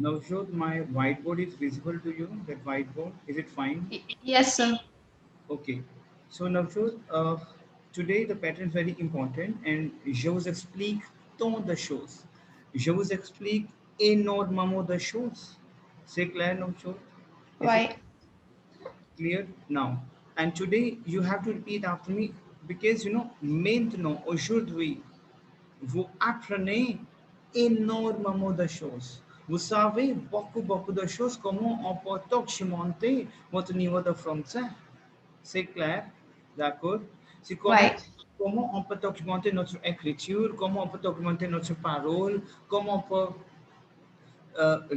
Navjot, my whiteboard is visible to you. That whiteboard, is it fine? Yes, sir. Okay. So Navjot, today the pattern is very important and je vous explique tant de choses. Je vous explique énormément de choses. C'est clair, Navjot? Is it Why? clear now? And today you have to repeat after me because you know maintenant, aujourd'hui, vous apprenez énormément de choses. Vous savez beaucoup de choses comment on peut augmenter votre niveau de français. C'est clair, d'accord? C'est Why? comment on peut augmenter notre écriture, comment on peut augmenter notre parole, comment on peut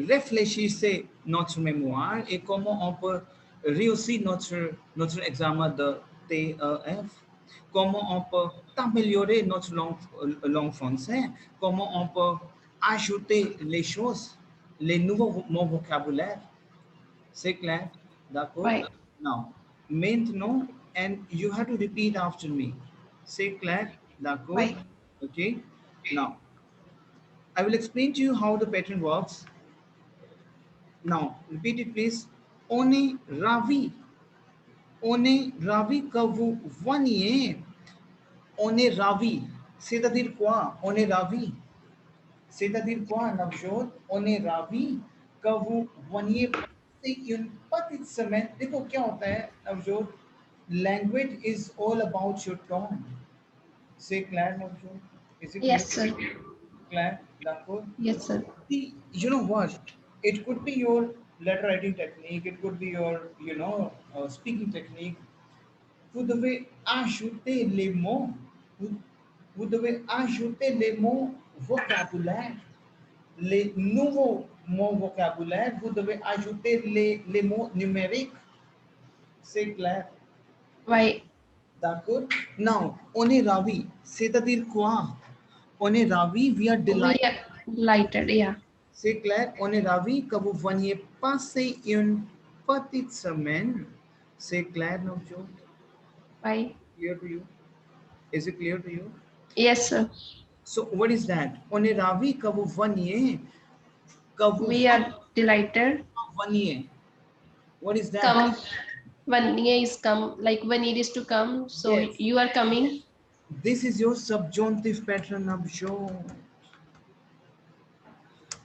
réfléchir sur notre mémoire et comment on peut réussir notre examen de TEF, comment on peut améliorer notre langue française, comment on peut ajouter les choses, les nouveaux mots vocabulaire. C'est clair, d'accord? Why? Now, maintenant, and you have to repeat after me. C'est clair, d'accord? Why? Okay? Now, I will explain to you how the pattern works. Now, repeat it please. On est ravi. On est ravi que vous veniez. On est ravi. C'est-à-dire quoi? On est ravi. C'est-à-dire quoi, Navjot? On est ravi que vous veniez passer une petite semaine. देखो क्या होता है, Navjot? Language is all about your tone. Say clair, Navjot. Is it clear? Yes, sir. Clair, d'accord? Yes, sir. See, you know what? It could be your letter writing technique. It could be your, speaking technique. Vous devez ajouter les mots. Vous, vous devez ajouter les mots vocabulaire. Les nouveaux mots vocabulaire. Vous devez ajouter les mots numériques. C'est clair. Why? D'accord? Now, on est ravi. C'est-à-dire quoi? On est ravi. We are We delighted. are lighted. Yeah. C'est clair, on est ravi que vous veniez passer une petite semaine. C'est clair, Navjot? Why? Clear to you? Is it clear to you? Yes, sir. So what is that? On est ravi que vous veniez, que vous We are delighted. veniez. What is that? Come when near is come, like when it is to come. So Yes. you are coming. This is your subjunctive pattern, Navjot.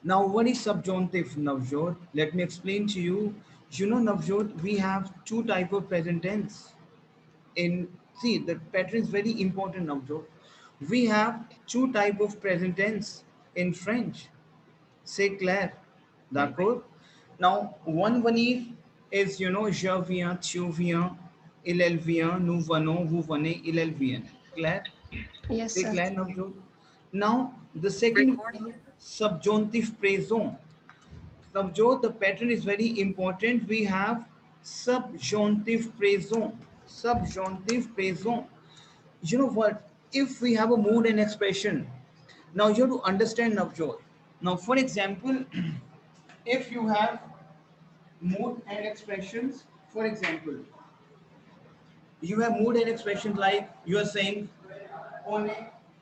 Now, what is subjunctive, Navjot? Let me explain to you. You know, Navjot, we have two type of present tense. In see the pattern is very important now, Joe. We have two type of present tense in French. C'est clair, Why? d'accord? Now one venir is je viens, tu viens, il elle vient, nous venons, vous venez, il elle vient. Clair? Yes, C'est sir. clair now, Joe. Now the second subjunctive présent. Now, Joe, the pattern is very important. We have subjunctive présent. Subjunctive présent. You know what? If we have a mood and expression, now you have to understand now, Joe. Now, for example, if you have mood and expressions, for example, you have mood and expressions like you are saying, only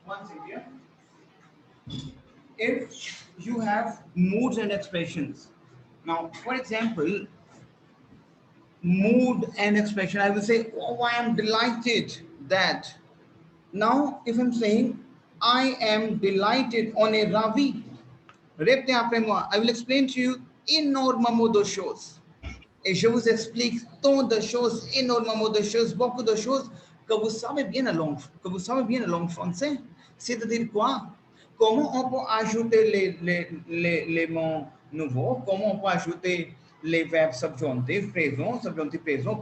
one second. If you have moods and expressions, now, for example, mood and expression. I will say, oh, I am delighted that. Now, if I'm saying, I am delighted on a Ravi, repte après moi, I will explain to you énormément de choses. Et je vous explique tant de choses, énormément de choses, beaucoup de choses que vous savez bien la langue française. C'est-à-dire quoi? Comment on peut ajouter les mots nouveaux? Comment on peut ajouter les verbes subjonctifs présents?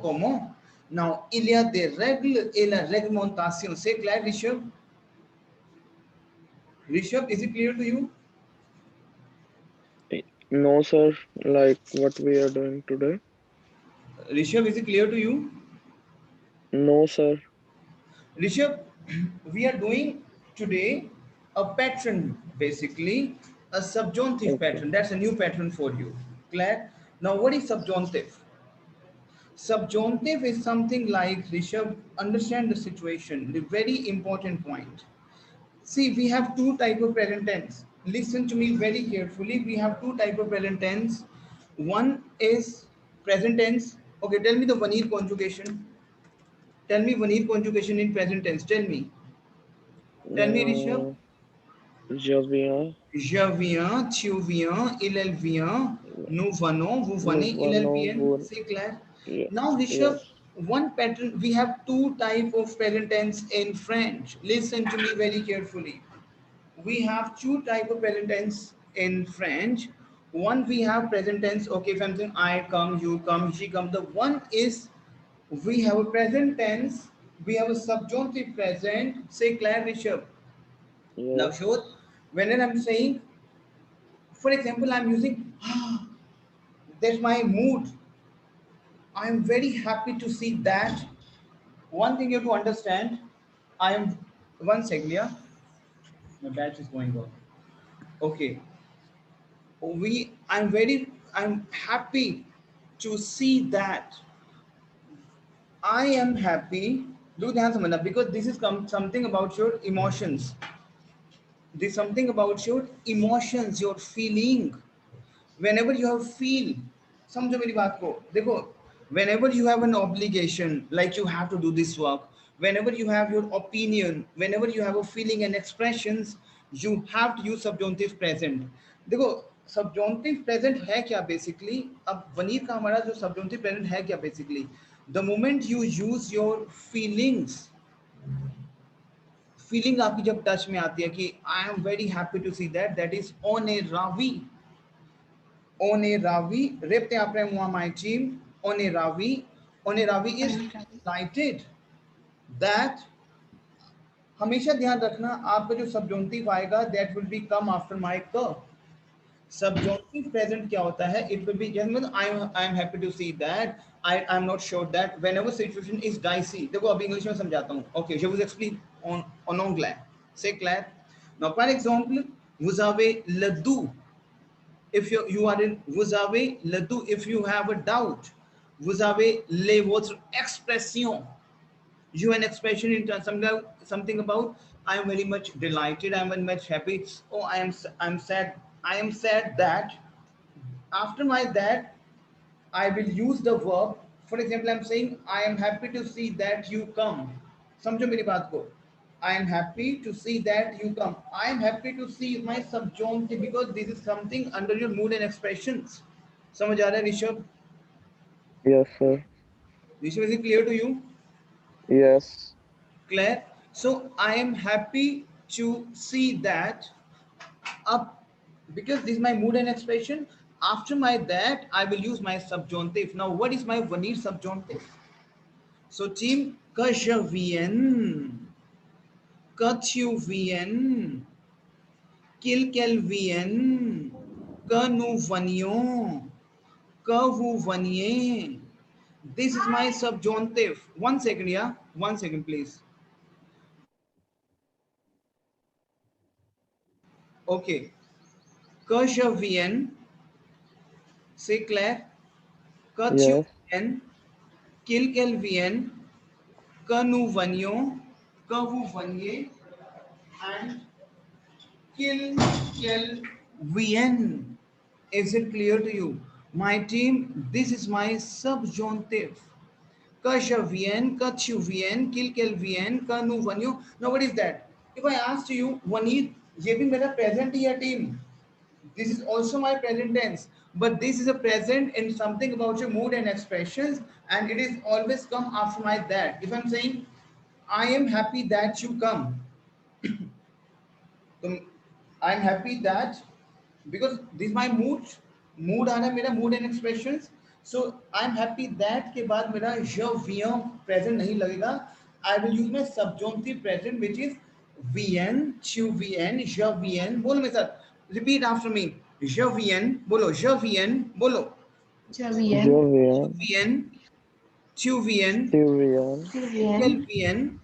Comment? Non, il y a des règles et la réglementation. C'est clair, Rishabh? Rishabh, is it clear to you? No, sir, like what we are doing today. Rishabh, is it clear to you? No, sir. Rishabh, we are doing today a pattern, basically a subjunctive Okay. pattern. That's a new pattern for you. Glad. Now, what is subjunctive? Subjunctive is something like Rishabh. Understand the situation. The very important point. See, we have two type of present tense. listen to me very carefully. We have two type of present tense. One is present tense. Okay, tell me the vanir conjugation. Tell me vanir conjugation in present tense. Tell me Rishabh. Uh, je viens, Je viens, tu viens, il vient, nous venons, vous nous venez, ils venons, viennent. vous. C'est clair. Yeah, Now Rishabh, yes, one pattern, we have two type of present tense in French. Listen to me very carefully. We have two type of present tense in French. One, we have present tense. Okay, if I'm saying I come, you come, she come. The one is we have a present tense. We have a subjunctive present. Say Claire Rishabh. Now, yes, sure. Whenever I'm saying, for example, I'm using that's my mood. I'm very happy to see that. One thing you have to understand. I am one second, yeah. My batch is going off. Okay. I'm happy to see that. I am happy. Look ध्यान समझना because this is something about your emotions. This is something about your emotions, your feeling. Whenever you have feel, समझो मेरी बात को देखो. Whenever you have an obligation, like you have to do this work, whenever you have your opinion, whenever you have a feeling and expressions, you have to use subjunctive present. देखो subjunctive present है क्या basically. अब veneer का हमारा जो subjunctive present है क्या basically. The moment you use your feelings, feeling आपकी जब टच में आती है कि I am very happy to see that, that is on a Ravi. On a Ravi, repte apre moi my team, on a Ravi is delighted that. हमेशा ध्यान रखना आपका जो सब्जॉन्टिव आएगा that will be come after my क. Subjunctive present क्या होता है? It will be just I am happy to see that. I am not sure that. Whenever situation is dicey. देखो अभी इंग्लिश में समझाता हूँ. Okay, je vous explique en anglais. C'est clair? Now, par exemple, vous avez le doux. If you are in vous avez le doux, if you have a doubt, vous avez les votre expression. You an expression in something about I am very much delighted, I am very much happy. Oh, I'm sad. I am sad that after my that I will use the verb. For example, I'm saying I am happy to see that you come. समझो मेरी बात को. I am happy to see that you come. I am happy to see my subjunctive because this is something under your mood and expressions. समझ आ रहा है Rishabh? yes, sir, Rishabh, is it clear to you? yes, Clear? So I am happy to see that up because this is my mood and expression. After my that, I will use my subjunctive. Now, what is my vanir subjunctive? So, team, que je viens, que tu viens, qu'elle vienne, que nous venions, que vous veniez. This is my subjunctive. 1 second, yeah? 1 second, please. Okay. Que je vienne, c'est clair. Que tu yes, viennes, qu'elle vienne, que nous venions, que vous veniez, and qu'elle vienne. Is it clear to you? My team, this is my subjunctive. Que je vienne, que tu viennes, qu'elle vienne, que nous venions. Now what is that? If I asked you, Vanir, ये भी मेरा present ही है team. This is also my present tense, but this is a present in something about your mood and expressions, and it is always come after my that. If I'm saying, I am happy that you come, so I'm happy that because this is my mood. Mood आना मेरा mood and expressions. So I'm happy that के बाद मेरा je viens present नहीं लगेगा. I will use my subjunctive present which is viens, tu viens, je viens. बोलो मेरे साथ. Repeat after me. Je viens. बोलो je viens. बोलो. je Javier, Je viens, viens, tu viens, tu viens, qu'elle Javier, vienne,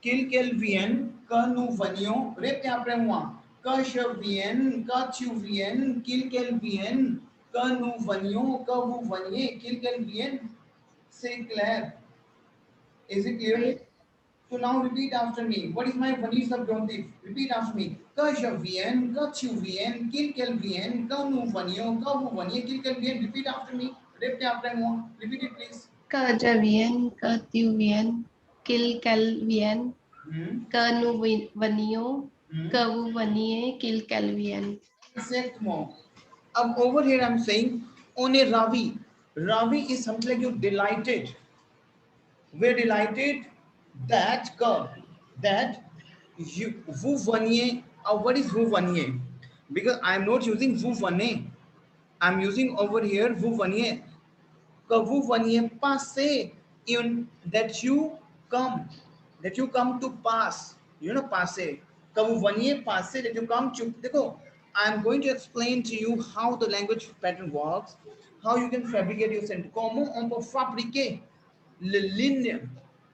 qu'elle vienne, que nous venions. Répétez après moi. Que je vienne, que tu viennes, qu'elle vienne, que nous venions, que vous veniez, qu'elle vienne. C'est clair. Is it clear? So now repeat after me. What is my funny subjunctive? Repeat after me. Que je viens, que tu viens, qu'il qu'elle vienne, que nous venions, que vous veniez, qu'il qu'elle vienne. Repeat after me. Repeat after moi. Repeat it, please. Que je vienne, que tu viennes, qu'il qu'elle vienne, Hmm. que nous venions, Hmm. que vous veniez, qu'il qu'elle vienne. Exactement. Over here I'm saying on a Ravi. Ravi is something like you're delighted. We're delighted that you vous veniez. What is vous veniez? Because I'm not using vous venez. I'm using over here vous veniez. Que vous veniez passer in that you come to pass. You know passer. Que vous veniez passer that you come to. देखो, I'm going to explain to you how the language pattern works, how you can fabricate your sentence. Comment on peut fabriquer le ligne,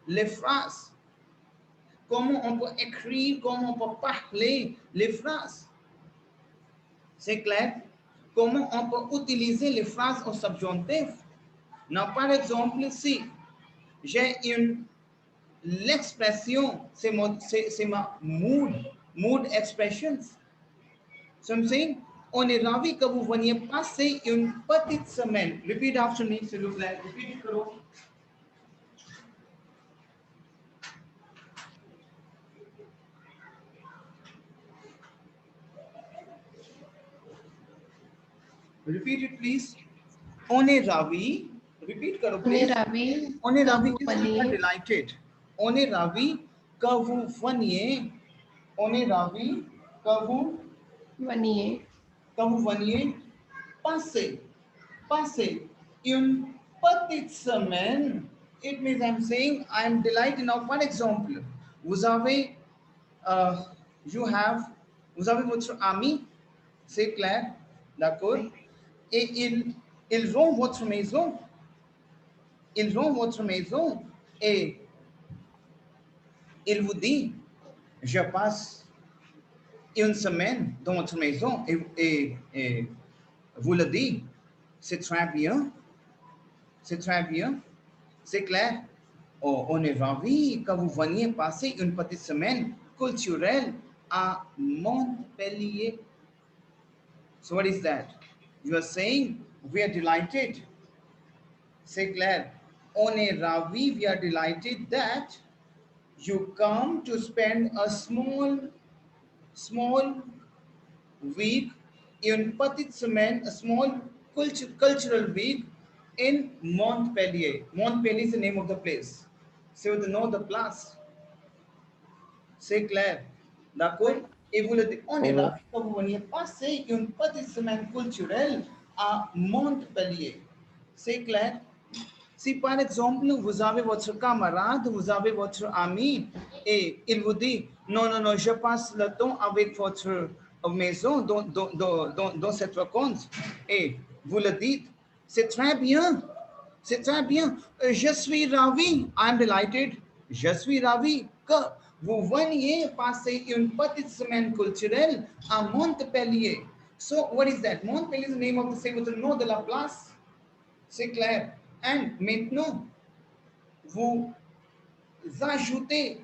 les phrases. Comment on peut écrire, comment on peut parler les phrases. C'est clair? Comment on peut utiliser les phrases au subjonctif. Now, par exemple, si j'ai une l'expression, c'est ma mood expressions. So I'm saying, on est ravi que vous veniez passer une petite semaine. Repeat after me, s'il vous plaît. Repeat it, करो. Repeat it, please. On est ravi. Repeat करो, On est please. ravi, On est que ravi vous is we are veniez, delighted. On est ravi que vous veniez. On est ravi que vous veniez, veniez passer une petite semaine. It means I'm saying I'm delighted. Now, for example, vous avez, uh, you have, vous avez votre ami, c'est clair, d'accord? oui, Et ils ont votre maison, ils ont votre maison et il vous dit, je passe une semaine dans votre maison et vous le dites, c'est très bien, c'est très bien, c'est clair. Oh, on est ravi que vous veniez passer une petite semaine culturelle à Montpellier. So what is that? You are saying we are delighted. C'est clair. On est ravi, we are delighted that you come to spend a small week in petite semaine, a small cultural week in Montpellier. Montpellier is the name of the place. So you know the place. C'est clair. D'accord? oui. Et vous le dites, on est Alright. ravi que vous veniez passer une petite semaine culturelle à Montpellier. C'est clair? Si par exemple, vous avez votre camarade, vous avez votre ami, et il vous dit, non, non, non, je passe le temps avec votre maison dans cette vacances, et vous le dites, c'est très bien, c'est très bien, je suis ravi, I'm delighted, je suis ravi que vous veniez passer une petite semaine culturelle à Montpellier. So, what is that? Montpellier is the name of the city, the nom de la place. C'est clair. And maintenant, vous ajoutez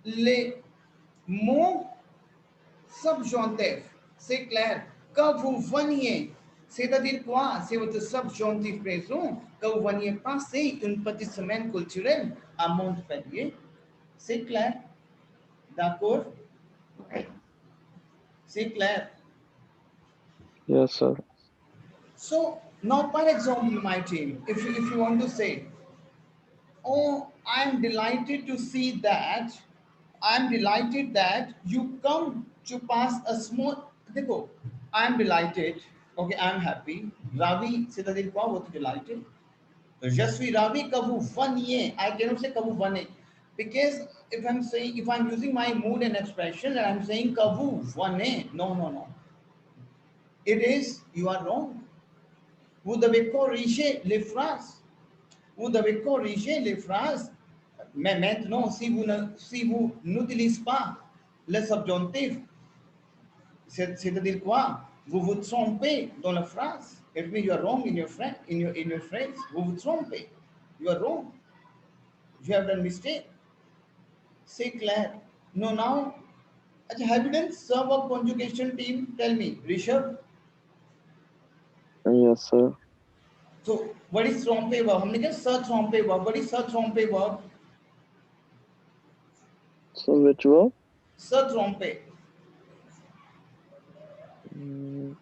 les mots subjonctifs. C'est clair. Que vous veniez, c'est-à-dire quoi? C'est votre subjonctif présent, que vous veniez passer une petite semaine culturelle à Montpellier. C'est clair. D'accord? Oui. C'est clair. Yes, sir. So, now, for example, my team, if you want to say, oh, I'm delighted to see that. I'm delighted that you come to pass a small. देखो, I'm delighted. Okay, I'm happy. Ravi, c'est-à-dire quoi? What delighted? Je suis ravi que vous veniez. I cannot say que vous venez. Because if I'm using my mood and expression and I'm saying que vous venez, no, no, no. It is, you are wrong. Vous devez corriger les phrases. Vous devez corriger les phrases. Mais maintenant, si vous n'utilisez pas le subjonctif, c'est-à-dire quoi? Vous vous trompez dans la phrase. It means you are wrong in your phrase. Vous vous trompez. You are wrong. You have done mistake. Say Claire. No, now. अच्छा, have you done sub of conjugation team? Tell me, Rishabh. Yes, sir. So, what is trompe verb? हमने क्या sir trompe verb? What is sir trompe verb? So which verb? Sir trompe. Mm,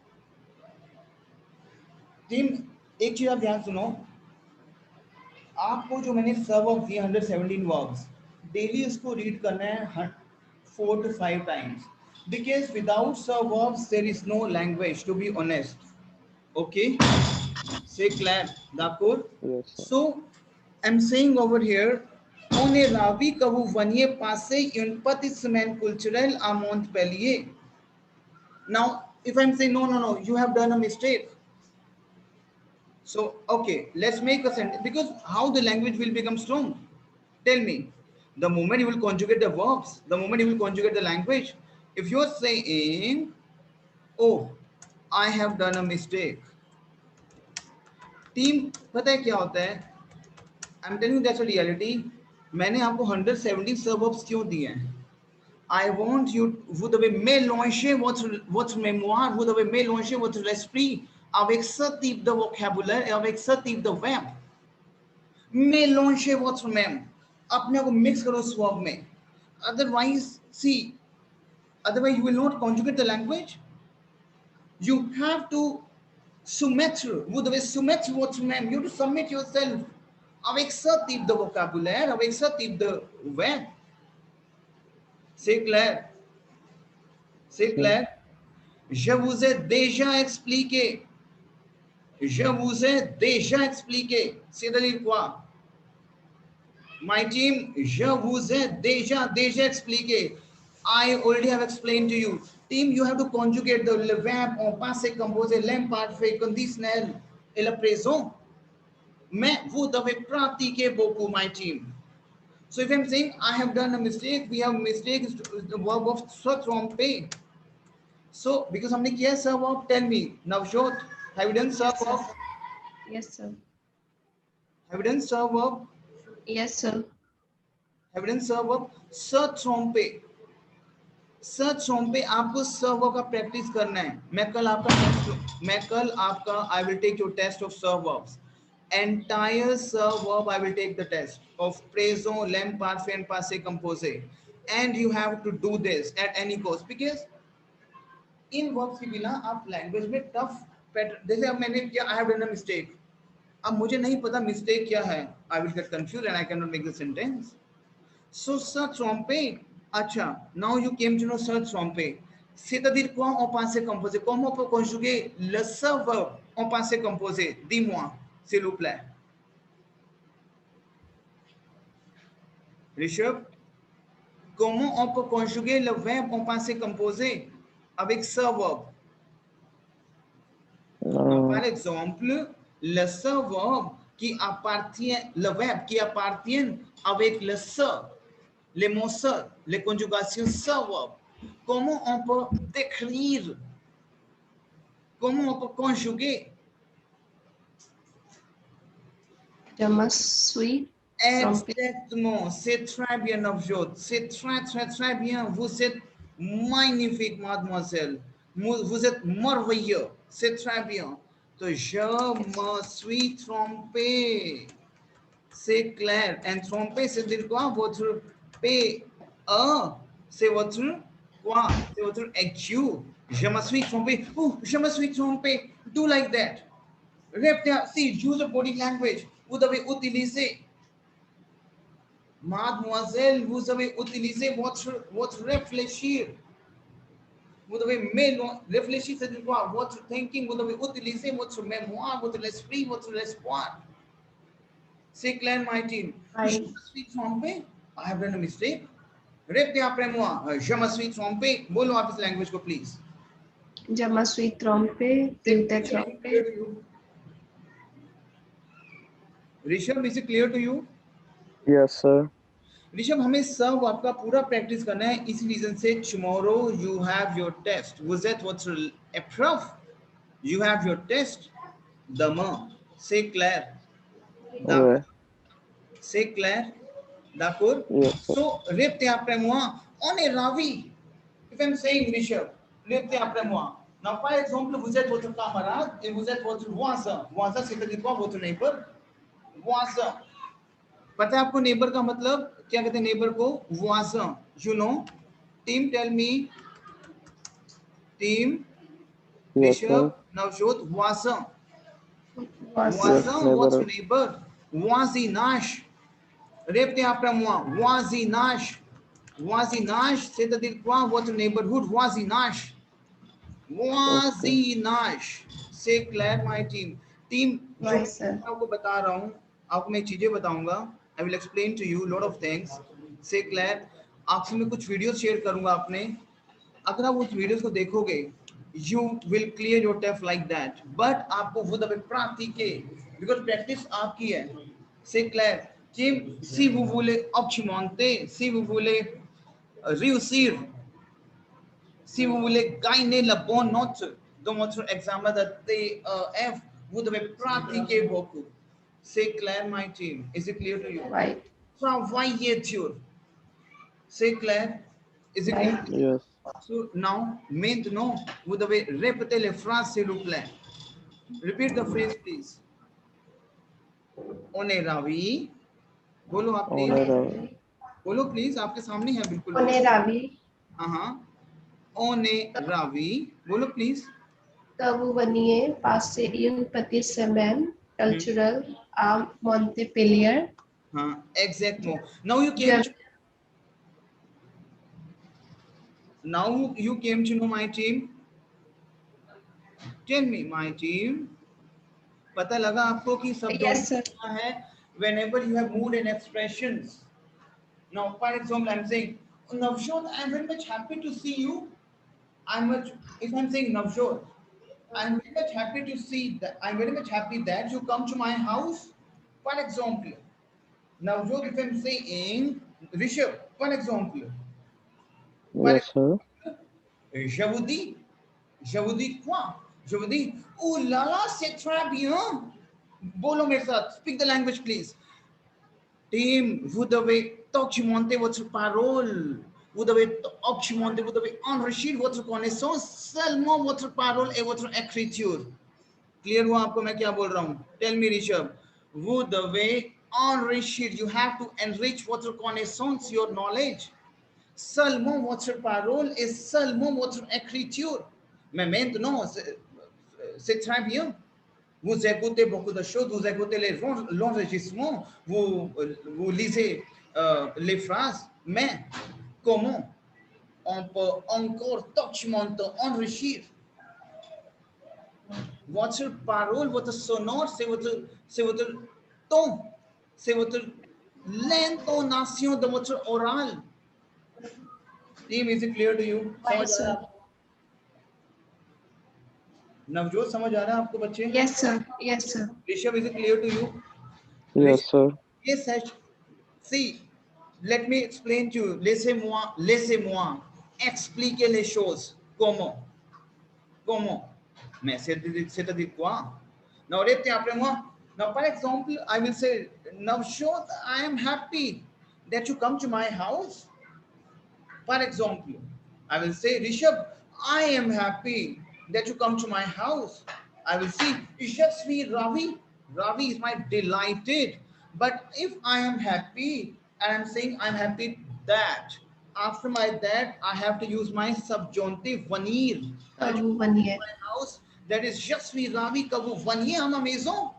team, एक चीज आप ध्यान सुनो, आपको जो मैंने सब ऑफ दिए 117 वर्ब्स, डेली उसको रीड करना है 4 to 5 टाइम्स, बिकॉज विदाउट सब verbs there is no language, to be honest. Okay, say clear दाकुर. yes, sir. So I am saying over here, ओने रावी कहू वनिए पासे यूनपति समेन कल्चरल अमाउंट पेलिए. Now if I am saying no no no, you have done a mistake. So, okay, let's make a sentence, because how the language will become strong? Tell me. The moment you will conjugate the verbs, the moment you will conjugate the language. If you're saying, oh, I have done a mistake. Team, पता है क्या होता है? I'm telling you that's a reality. मैंने आपको 170 suburbs क्यों दिए हैं? I want you, vous devez mélanger votre mémoire, vous devez mélanger votre esprit avec ce type de vocabulaire et avec ce type de verbe. Mélanger votre même, अपने को mix करो उस verb में. Otherwise, see, otherwise you will not conjugate the language. You have to soumettre, vous devez soumettre votre même. You have to submit yourself avec ce type de vocabulaire, avec ce type de verbe. C'est clair? C'est clair? Je vous ai déjà expliqué. Je vous ai déjà expliqué. C'est-à-dire quoi? My team, je vous ai déjà expliqué. I already have explained to you. Team, you have to conjugate the le verbe en passé composé, l'imparfait, conditionnel et le présent. Mais vous devez pratiquer beaucoup, my team. So if I'm saying I have done a mistake, we have mistake is the verb of se tromper. So because हमने किया serve verb, tell me, Navjot, have you done serve Yes, sir. verb? Yes, sir. Have you done serve verb? Yes, sir. Have you done serve verb? Se tromper. Search home पे आपको सर्व का practice करना है. मैं कल आपका I will take your test of serve verbs. Entire serve verb I will take the test of présent, l'imparfait, parfait and passé composé, and you have to do this at any cost, because in verbs के बिना आप language में tough pattern, जैसे अब मैंने किया I have done a mistake, अब मुझे नहीं पता मिस्टेक क्या है, I will get confuse and I can not make the sentence. So se tromper. Acha, now you came to know se tromper. C'est-à-dire quoi en passé composé? Comment on peut conjuguer le se verbe en passé composé? Dis-moi, s'il vous plaît. Rishabh, comment on peut conjuguer le verbe en passé composé avec ce verbe? Par exemple, le se verbe qui appartient, le verbe qui appartient avec le se, les mots se, les conjugations se verbe. Comment on peut décrire, comment on peut conjuguer? Je me suis trompé. Exactement, c'est très bien, Navjot. C'est très bien. Vous êtes magnifique, mademoiselle. Vous êtes merveilleux. C'est très bien. Donc, je me suis trompé. C'est clair. Et tromper, c'est dire quoi? Votre P, E, c'est votre quoi? C'est votre EQ. Je me suis trompé. Oh, je me suis trompé. Do like that. Répétez, see, use of body language. Vous devez utiliser. Mademoiselle, vous devez utiliser votre réfléchir. Vous devez réfléchir, c'est quoi? Votre thinking, vous devez utiliser votre mémoire, votre esprit, votre espoir. C'est clair, my team. Je me suis trompé. I have done a mistake. Répétez après moi. Je me suis trompé. बोलो आप इस language को, please. Je me suis trompé. Tu t'es trompé. Rishabh, is it clear to you? Yes, sir. Rishabh, हमें सब आपका पूरा practice करना है, इसी रीजन से tomorrow you have your test. Was that what's a prof? You have your test. Demain, c'est clair. Ouais. C'est clair. D'accord? Yes, sir. So, repte après moi, on est ravi. If I'm saying Rishabh, repte après moi. Now, par exemple, vous êtes votre camarade et vous êtes votre voisin. Voisin, c'est-à-dire quoi? Votre neighbor? Voisin. पता है आपको neighbor का मतलब क्या कहते हैं neighbor को? Voisin. You know? Team, tell me. Team, Yes, sir. Rishabh, Navjot, voisin. Was Yes, Voisin, what's neighbor. neighbor? Voisinage. Repete après moi. Voisinage. Voisinage, c'est-à-dire quoi? Votre neighborhood. Voisinage. Okay. Voisinage. C'est clair, my team. Team, जो Right, मैं sir. आपको बता रहा हूँ, आपको मैं चीजें बताऊंगा. I will explain to you lot of things. C'est clair. आपसे मैं कुछ वीडियोस शेयर करूंगा आपने. अगर आप उस वीडियोस को देखोगे, you will clear your test like that. But आपको वो दबे pratiquer, because practice आपकी है. C'est clair. Team, si vous voulez optimenter, si vous voulez réussir, si vous voulez gagner la bonne note dans votre examen de TEF, vous devez pratiquer beaucoup. C'est clair, my team? Is it clear to you? Right. Travaillez dur. C'est clair? Is it clear? Right. Yes. So now, maintenant, vous devez répéter les phrases, s'il vous plaît. Repeat the phrase, please. On est ravi. बोलो आप On please. est ravi. बोलो please, आपके सामने है बिल्कुल. On est ravi हाँ. On est ravi. बोलो please. que vous veniez passer une petite semaine culturelle à Montpellier. हाँ, exactement. Now you came to know my team. Tell me, my team. पता लगा आपको कि सब Yes, sir. क्या है? Whenever you have mood and expressions. Now, for example, I'm saying, Navjot, I'm very much happy to see you. If I'm saying Navjot, I'm very much happy to see that. I'm very much happy that you come to my house. For example, Navjot, if I'm saying Rishabh, for example, Yes, sir. je vous dis quoi? Je vous dis, oh là là, c'est très bien. Bolo mere saath. Speak the language, please. Team, vous devez documenter votre parole. Vous devez documenter, vous devez enrichir votre connaissance seulement votre parole et votre écriture. Clear हुआ आपको मैं क्या बोल रहा हूँ? Tell me, Rishabh. Vous devez enrichir. You have to enrich votre connaissance, your knowledge. Seulement votre parole et seulement votre écriture. Mais maintenant, c'est très bien. Vous écoutez beaucoup de choses, vous écoutez l'enregistrement, vous lisez les phrases, mais comment on peut encore documenter, enrichir votre parole, votre sonore, c'est votre ton, c'est votre l'intonation de votre oral. Team, is it clear to you? Right, sir. Navjot समझ आ रहा है आपको बच्चे? Yes, sir. Yes, sir. Rishabh, is it clear to you? Yes, sir. Yes, sir. See, let me explain to you. Laissez-moi expliquer les choses. Comment? Mais c'est-à-dire quoi? Now, répétez après moi. Now, for example, I will say, Navjot, I am happy that you come to my house. For example, I will say, Rishabh, I am happy that you come to my house. I will say, je suis ravi. Ravi is my delighted. But if I am happy and I'm saying I'm happy that, after my that, I have to use my subjunctive venir. Que vous veniez. My house, that is je suis ravi que vous veniez à ma maison.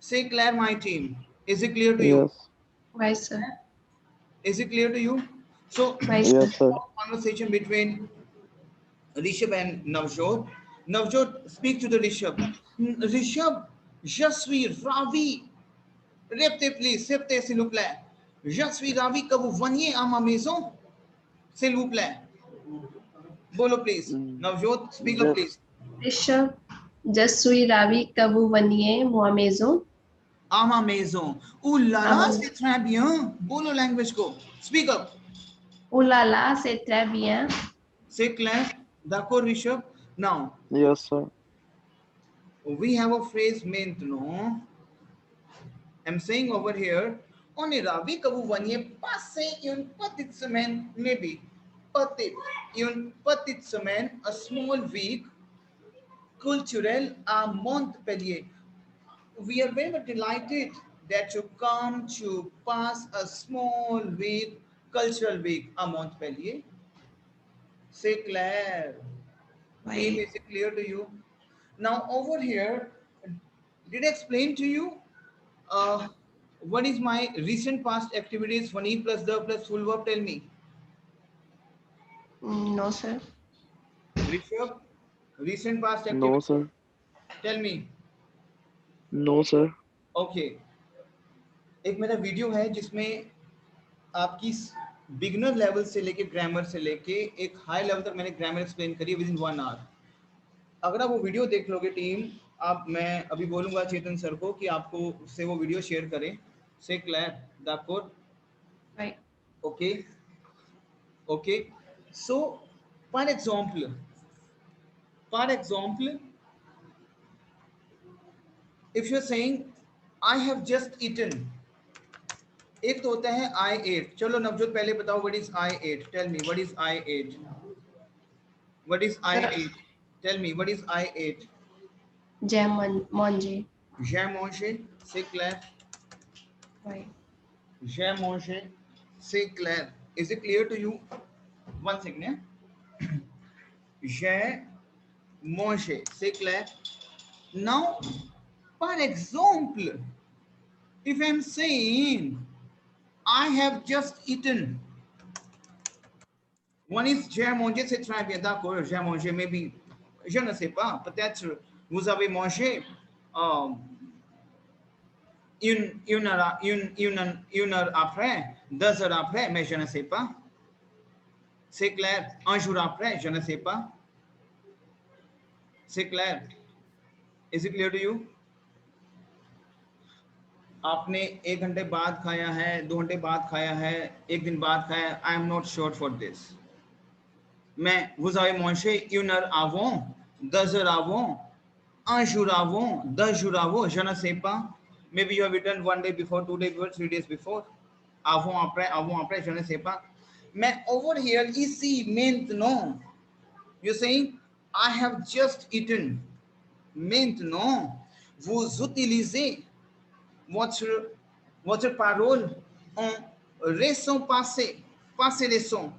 Say clair, my team. Is it clear to you? Yes. Right, sir. Is it clear to you? So, Right, sir. Yes, sir. conversation between Rishabh and Navjot. Navjot, speak to the Rishabh. Rishabh, je suis ravi. Répétez, please. Répétez, s'il vous plaît. Je suis ravi que vous veniez à ma maison. S'il vous plaît. Bolo, please. Navjot, speak up, please. Rishabh, je suis ravi que vous veniez à ma maison. À ma maison. Ouh là là, Ah, c'est très bien. Bolo language go. Speak up. Oh là là, c'est très bien. C'est clair. D'accord, Rishabh. Now, Yes, sir. we have a phrase maintenant. I'm saying over here, Oniravi Kavuvanye passe une petite semaine, maybe. Petite. Une petite semaine, a small week, culturel à Montpellier. We are very much delighted that you come to pass a small week, cultural week à Montpellier. C'est clair. Team, Oui. is it clear to you? Now over here, did I explain to you uh, what is my recent past activities? One e plus the plus full verb. Tell me, No, sir. Rishabh. Recent past No, activities. sir. Tell me. No, sir. Okay. एक मेरा video है जिसमें आपकी beginner level से लेके grammar से लेके एक हाई लेवल तक मैंने ग्रामर एक्सप्लेन करी विद इन 1 आवर. अगर आप वो वीडियो देख लोगे टीम, आप मैं अभी बोलूंगा चेतन सर को कि आपको उससे वो वीडियो शेयर करें. से clear the code. Right. Okay. Okay. So for example, for example if you are saying I have just eaten, एक तो होता है आई एट. चलो नवजोत पहले बताओ what is I ate. Tell me what is I ate. What is I Sir, ate. Tell me what is I ate. j'ai mangé. J'ai mangé, c'est clair. Oui. J'ai mangé, c'est clair. Is it clear to you? One second, yeah? J'ai mangé, c'est clair. Now, par exemple, if I'm saying I have just eaten, one is j'ai mangé, c'est très bien, d'accord, j'ai mangé, maybe, je ne sais pas, peut-être vous avez mangé euh, une heure après, 2 heures après, mais je ne sais pas. C'est clair. Un jour après, je ne sais pas. C'est clair. Is it clear to you? आपने 1 घंटे बाद खाया है, 2 घंटे बाद खाया है, 1 दिन बाद खाया है. I am not sure for this. मैं vous avez mangé une heure avant, 2 heures avant, un jour avant, 2 jours avant, je ne sais pas. Maybe you have eaten 1 day before, 2 days before, 3 days before. Avant, après, je ne sais pas. Mais over here, ici, maintenant, you're saying, I have just eaten. Maintenant, vous utilisez votre parole en récent passé, passé récent.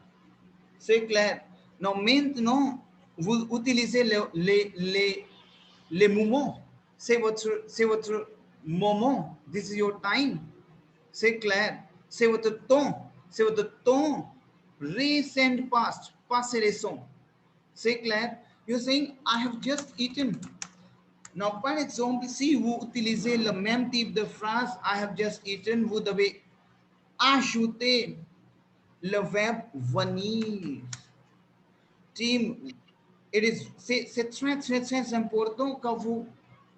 C'est clair. Non, maintenant, vous utilisez les moments. C'est votre moment. This is your time. C'est clair. C'est votre temps. C'est votre temps. Recent past. Passé récent. C'est clair. You're saying, I have just eaten. Now, par exemple, si vous utilisez le même type de phrase, I have just eaten, vous devez ajouter le verbe venir. Team, c'est très, très, très important que vous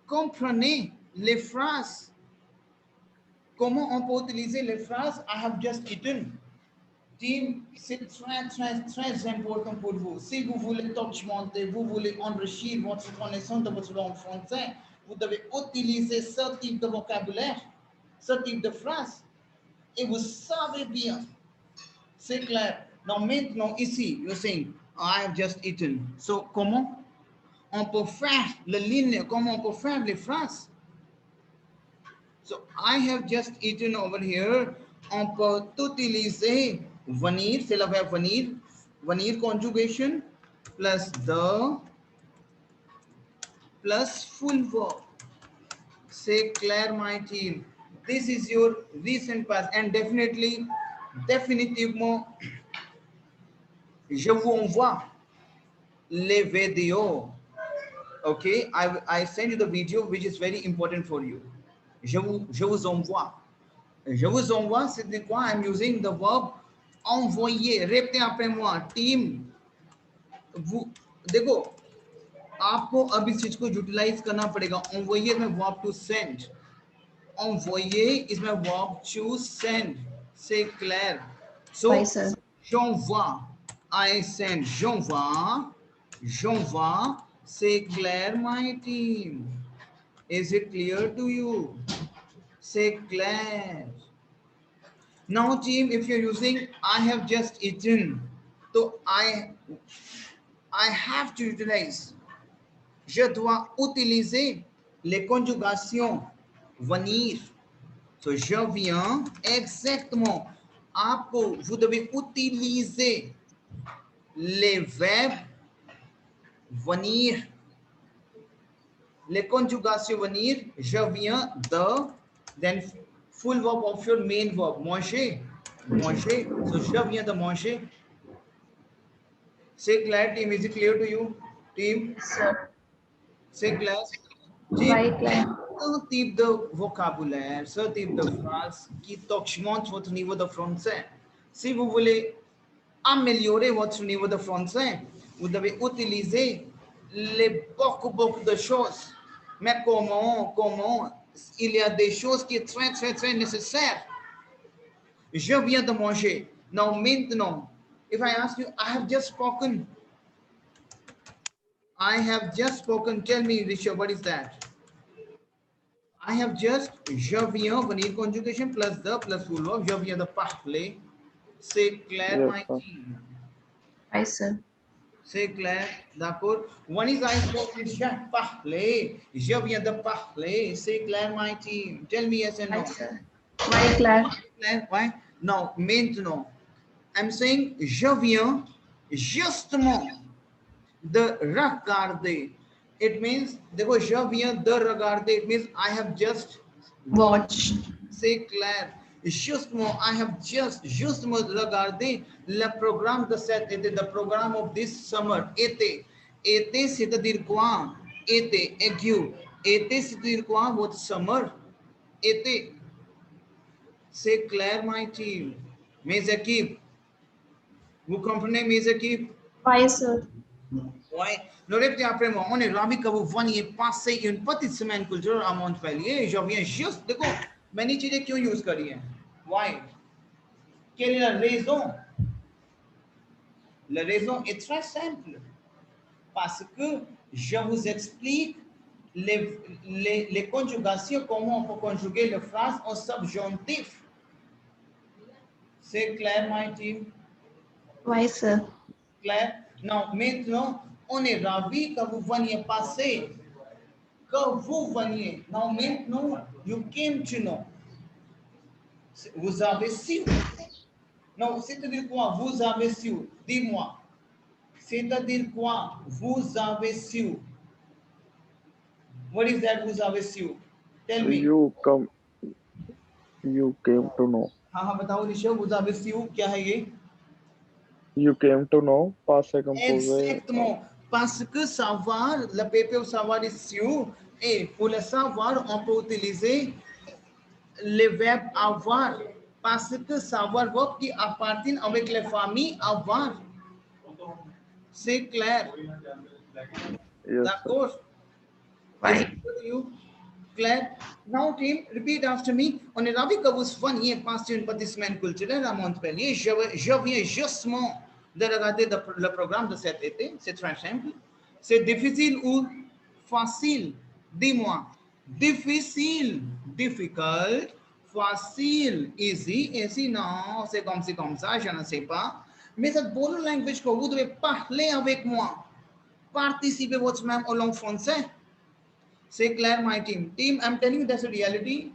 compreniez les phrases. Comment on peut utiliser les phrases I have just eaten. Team, c'est très, très, très important pour vous. Si vous voulez documenter, vous voulez enrichir votre connaissance de votre langue française, vous devez utiliser ce type de vocabulaire, ce type de phrase. Et vous savez bien, c'est clair. Donc maintenant, ici, you're saying, I have just eaten. So, comment on peut faire les lignes, comment on peut faire les phrases? So, I have just eaten over here. On peut utiliser venir, c'est le verbe venir, venir conjugation plus the plus full verb. C'est clair, my team. This is your recent past and definitely, définitivement, je vous envoie les vidéos. Okay, I send you the video which is very important for you. Je vous envoie. Je vous envoie, c'est quoi? I'm using the verb envoyer. Répétez après moi. Team, vous देखो, आपको अब इस चीज को utilise करना पड़ेगा. Envoyer में verb to send. Envoyer is my verb to send. C'est clair. So, Oui, sir. j'envoie. I send. J'envoie. J'envoie. C'est clair, my team. Is it clear to you? C'est clair. Now team, if you're using I have just eaten, so I have to utilize, je dois utiliser les conjugations venir. So je viens exactement. आपको, vous devez utiliser les verbes venir, les conjugations venir, je viens de, then full verb of your main verb, manger, manger. So je viens de manger. Say glad team, is it clear to you? Team, Yes, sir. say glad. Vai, Team, Claire. quel type de vocabulaire, ce type de phrase qui augmente votre niveau de français. Si vous voulez améliorer votre niveau de français, vous devez utiliser beaucoup de choses. Mais comment, il y a des choses qui sont très nécessaires. Je viens de manger. Now, maintenant, if I ask you, I have just spoken. Tell me, Rishabh, what is that? I have just, je viens, venir conjugation plus the plus full verb, je viens de parler. C'est clair, Yes, my sir. team. Vai, sir. C'est clair, d'accord? One is I spoke, j'ai parlé. Je viens de parler. C'est clair, my team. Tell me yes and Vai, no. sir. Vai, Claire. Clair, why? No, maintenant. I'm saying, je viens justement de regarder. It means, देखो, je viens de regarder. It means I have just Watch. C'est clair. Justement, I have justement regardé le programme de cet été, the program of this summer. Été, c'est-à-dire quoi? Été, aigu. Été, c'est-à-dire quoi? What summer? Été. C'est clair, my team. Mes équipes. Vous comprenez, mes équipes? Vai, sir. Ouais. Le répétez après moi. On est ravis que vous veniez passer une petite semaine culturelle à Montpellier. Je viens juste, देखो, मैंने चीजें क्यों use करी हैं? Why? Quelle est la raison? La raison est très simple. Parce que je vous explique les conjugations, comment on peut conjuguer les phrases en subjonctif. C'est clair, my team? Vai, sir. Clair? Non, maintenant, on est ravis que vous veniez passer. Que vous veniez. Non, maintenant, you came to know. Vous avez su. Non, c'est-à-dire quoi? Vous avez su. Dis-moi. C'est-à-dire quoi? Vous avez su. What is that? Vous avez su? Tell me. You came to know. हाँ बताओ Rishabh. vous avez su क्या है ये? You came to know, passé composé. Exactement. Parce que savoir, le PP au savoir est su. Et pour le savoir, on peut utiliser le verbe avoir. Parce que savoir verbe qui appartient avec les familles avoir. C'est clair. Yes, sir. D'accord. Is it clear to you? Claire? Now, team, repeat after me. On est ravi que vous veniez passer une petite semaine culturelle à Montpellier. Je viens justement de regarder le programme de cet été. C'est très simple. C'est difficile ou facile? Dis-moi. Difficile, difficult, facile, easy, easy, non, c'est comme ça, je ne sais pas. Mais cette bonne language que vous devez parler avec moi. Participer votre même en langue française. Say clair, my team. Team, I'm telling you that's a reality.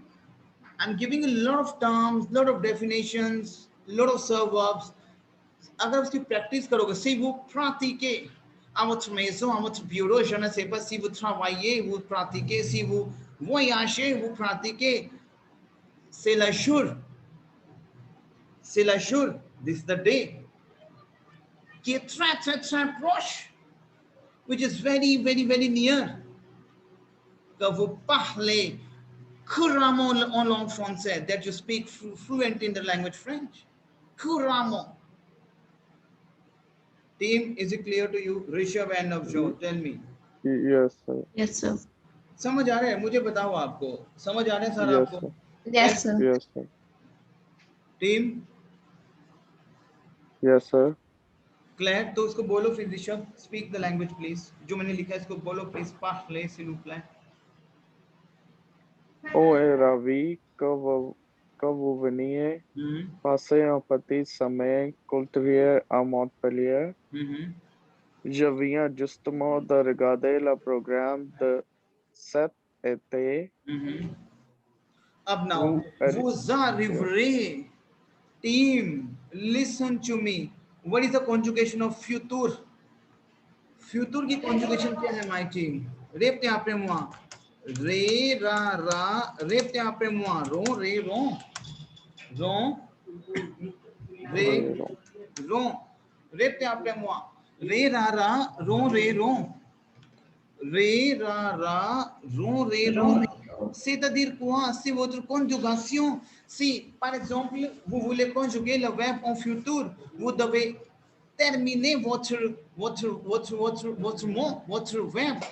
I'm giving a lot of terms, lot of definitions, lot of verbs. अगर उसकी practice करोगे, si vous pratiquez à votre maison, à votre bureau, je ne sais pas si vous travaillez, vous pratiquez, si vous voyagez, vous pratiquez. C'est le jour. C'est le jour. This is the day. Qui est très proche. Which is very near. Que vous parlez couramment en langue française, that you speak fluent in the language French. Couramment. Team, is it clear to you? Rishabh and Navjot, tell me. Yes, sir. Yes, sir. समझ आ रहा है? मुझे बताओ आपको. समझ आ रहा है sir Yes, आपको? sir. Yes, sir. Yes, sir. Team, Yes, sir. Claire, तो उसको बोलो फिर Rishabh. Speak the language, please. जो मैंने लिखा है इसको बोलो, please. Parlez, s'il vous plaît. On est ravi que vous vous veniez Mhm. passer un petit sommeil culturel à Montpellier. Mhm. Je viens justement de regarder le programme de cet été. Mhm. Up now, Vous, arri- vous yeah, arriverez. Team, listen to me. What is the conjugation of futur? Futur की conjugation क्या है, my team? Repte après moi. Re, ra, ra. Repte après moi. Ron, re, ron. Ron, re, Rero. ron. Repte après moi. Re, ra, ra. Ron, re, ron. Re, ra, ra, ron, re, ron. C'est-à-dire quoi? C'est votre conjugation. Si, par exemple, vous voulez conjuguer le verbe en futur, vous devez terminer votre mot, votre verbe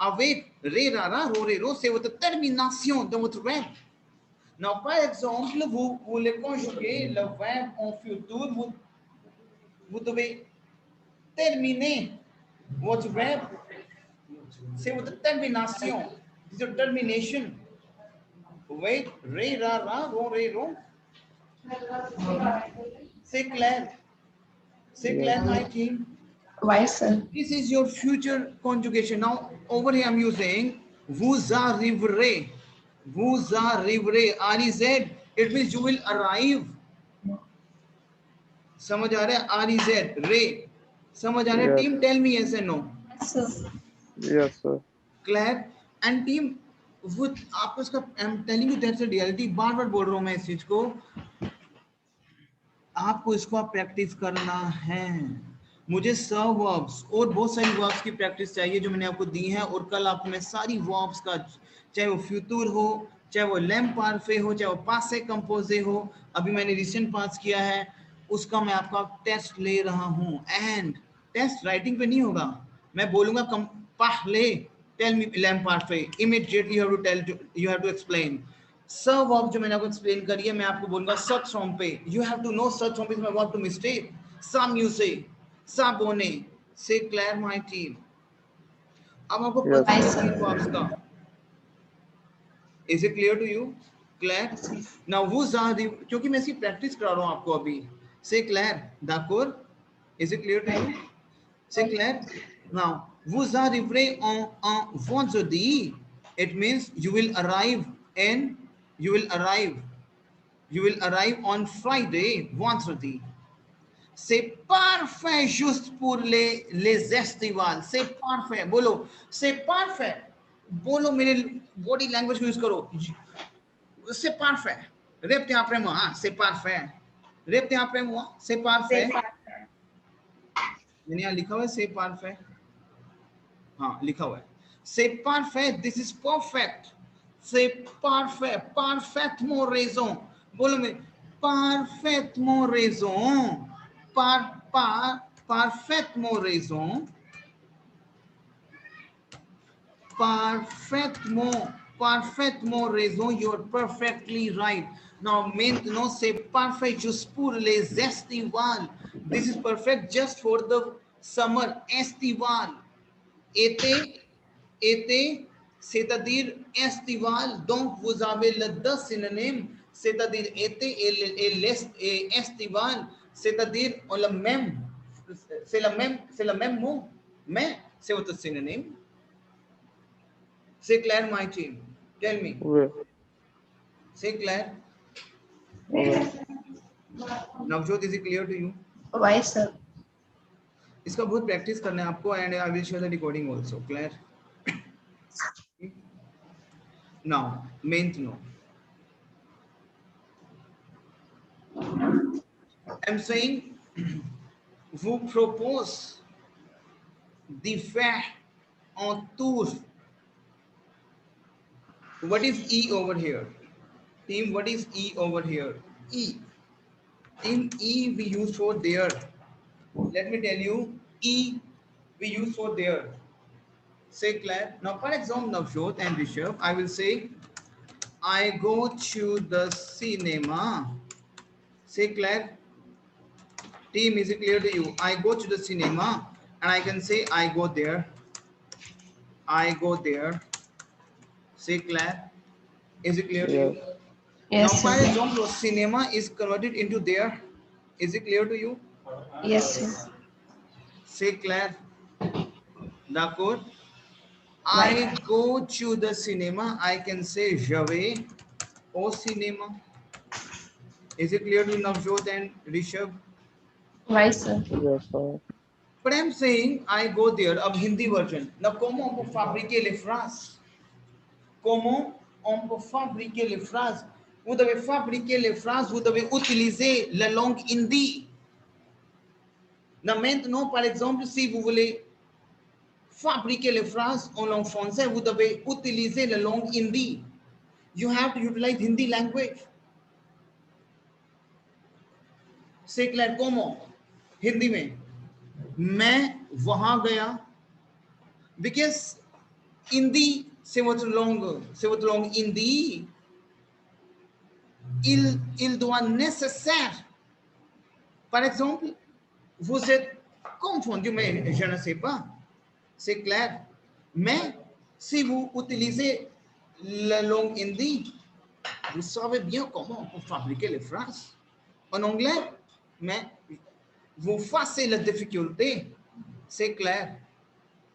avec re, ra, ra, ro, re, ro. C'est votre termination de votre verbe. Now, par exemple, vous voulez conjuguer le verbe en futur, vous devez terminer votre verbe. C'est votre termination. This is your termination. Wait, re, ra, ra, ro, re, ro. C'est clair. C'est Yeah. clair, my team. Why, sir? This is your future conjugation. Now, over here I'm using vous arriverez. Vous arriverez. R-E-Z. It means you will arrive. समझ आ रहा है? R-E-Z. Ray. समझ आ रहा है? Yes. Team, tell me yes and no. Sir. Yes, sir. Clear and team वो आपको इसका I am telling you that's a reality बार बार बोल रहा हूं मैं इस चीज को आपको इसको आप प्रैक्टिस करना है मुझे सब वर्ब्स और बहुत सारी वर्ब्स की प्रैक्टिस चाहिए जो मैंने आपको दी है और कल आपको मैं सारी वर्ब्स का चाहे वो फ्यूचर हो चाहे वो लैम पारफे हो चाहे वो पासे कंपोजे हो अभी मैंने रिसेंट पास किया है उसका मैं आपका टेस्ट ले रहा हूं एंड टेस्ट राइटिंग पे नहीं होगा मैं बोलूंगा पहले टेल मी लैम पारफे immediately you have to tell you have to explain सब वर्ब जो मैंने आपको एक्सप्लेन करी है मैं आपको बोलूंगा सर्च फ्रॉम पे you have to know search from पे is my verb to mistake some you say साबोने से क्लियर माय टीम अब आपको Yes, पता Why, है sir. तीन sir? वर्ब्स का is it clear to you clear now वो क्योंकि मैं इसकी प्रैक्टिस करा रहा हूं आपको अभी से क्लियर दाकुर is it clear to you say clear now vous arriverez en vendredi it means you will arrive in you will arrive You will arrive on Friday, vendredi. C'est parfait juste pour les festivals. C'est parfait. बोलो, c'est parfait. बोलो मेरे body language को use करो. C'est parfait. Répétez après moi. Hein? C'est parfait. Répétez après moi. C'est parfait. मैंने यहाँ लिखा हुआ है c'est parfait. हाँ लिखा हुआ है. C'est parfait. This is perfect. C'est parfait. Parfaitement raison. बोलो मैं parfaitement raison. Parfaitement raison. Parfaitement raison. You're perfectly right. Now, maintenant, c'est parfait juste pour les estivales. This is perfect just for the summer estival. Été, été, c'est-à-dire estival. Donc, vous avez le deux synonymes, c'est-à-dire été et estival, c'est-à-dire le même, c'est le même mot, mais c'est votre synonyme. C'est clair, my team? Tell me. Okay. C'est clair? Okay. Navjot, is it clear to you? Why, sir? इसका बहुत practice करना है आपको and I will share the recording also clear now maintenant I'm saying vous propose de faire un tour. What is E over here? Team, what is E over here? E. In E we use for there. Let me tell you, E we use for there. Say Claire. Now, for example, Navjot and Rishabh, I will say, I go to the cinema. Say Claire. Team, is it clear to you? I go to the cinema and I can say, I go there. I go there. Say Claire. Is it clear to Yes. you? Yes, Now, for sir. example, cinema is converted into there. Is it clear to you? Yes, sir. Say Claire. D'accord. Right. I go to the cinema. I can say je vais au cinéma. Is it clear to Navjot and Rishabh? Right, sir. Yes, sir. But I'm saying I go there. Ab Hindi version. Now, comment on peut fabriquer les phrases? Comment on peut fabriquer les phrases? Vous devez fabriquer les phrases. Vous devez utiliser la langue hindi. Maintenant, par exemple, si vous voulez fabriquer les phrases en langue française, vous devez utiliser la langue hindi. You have to utilize Hindi language. C'est clair comment? Hindi में मैं वहां गया because Hindi c'est votre langue Hindi il doit nécessaire par exemple vous êtes confondu mais je ne sais pas c'est clair mais si vous utilisez la langue Hindi vous savez bien comment pour fabriquer les phrases en anglais mais vous facez la difficulté c'est clair.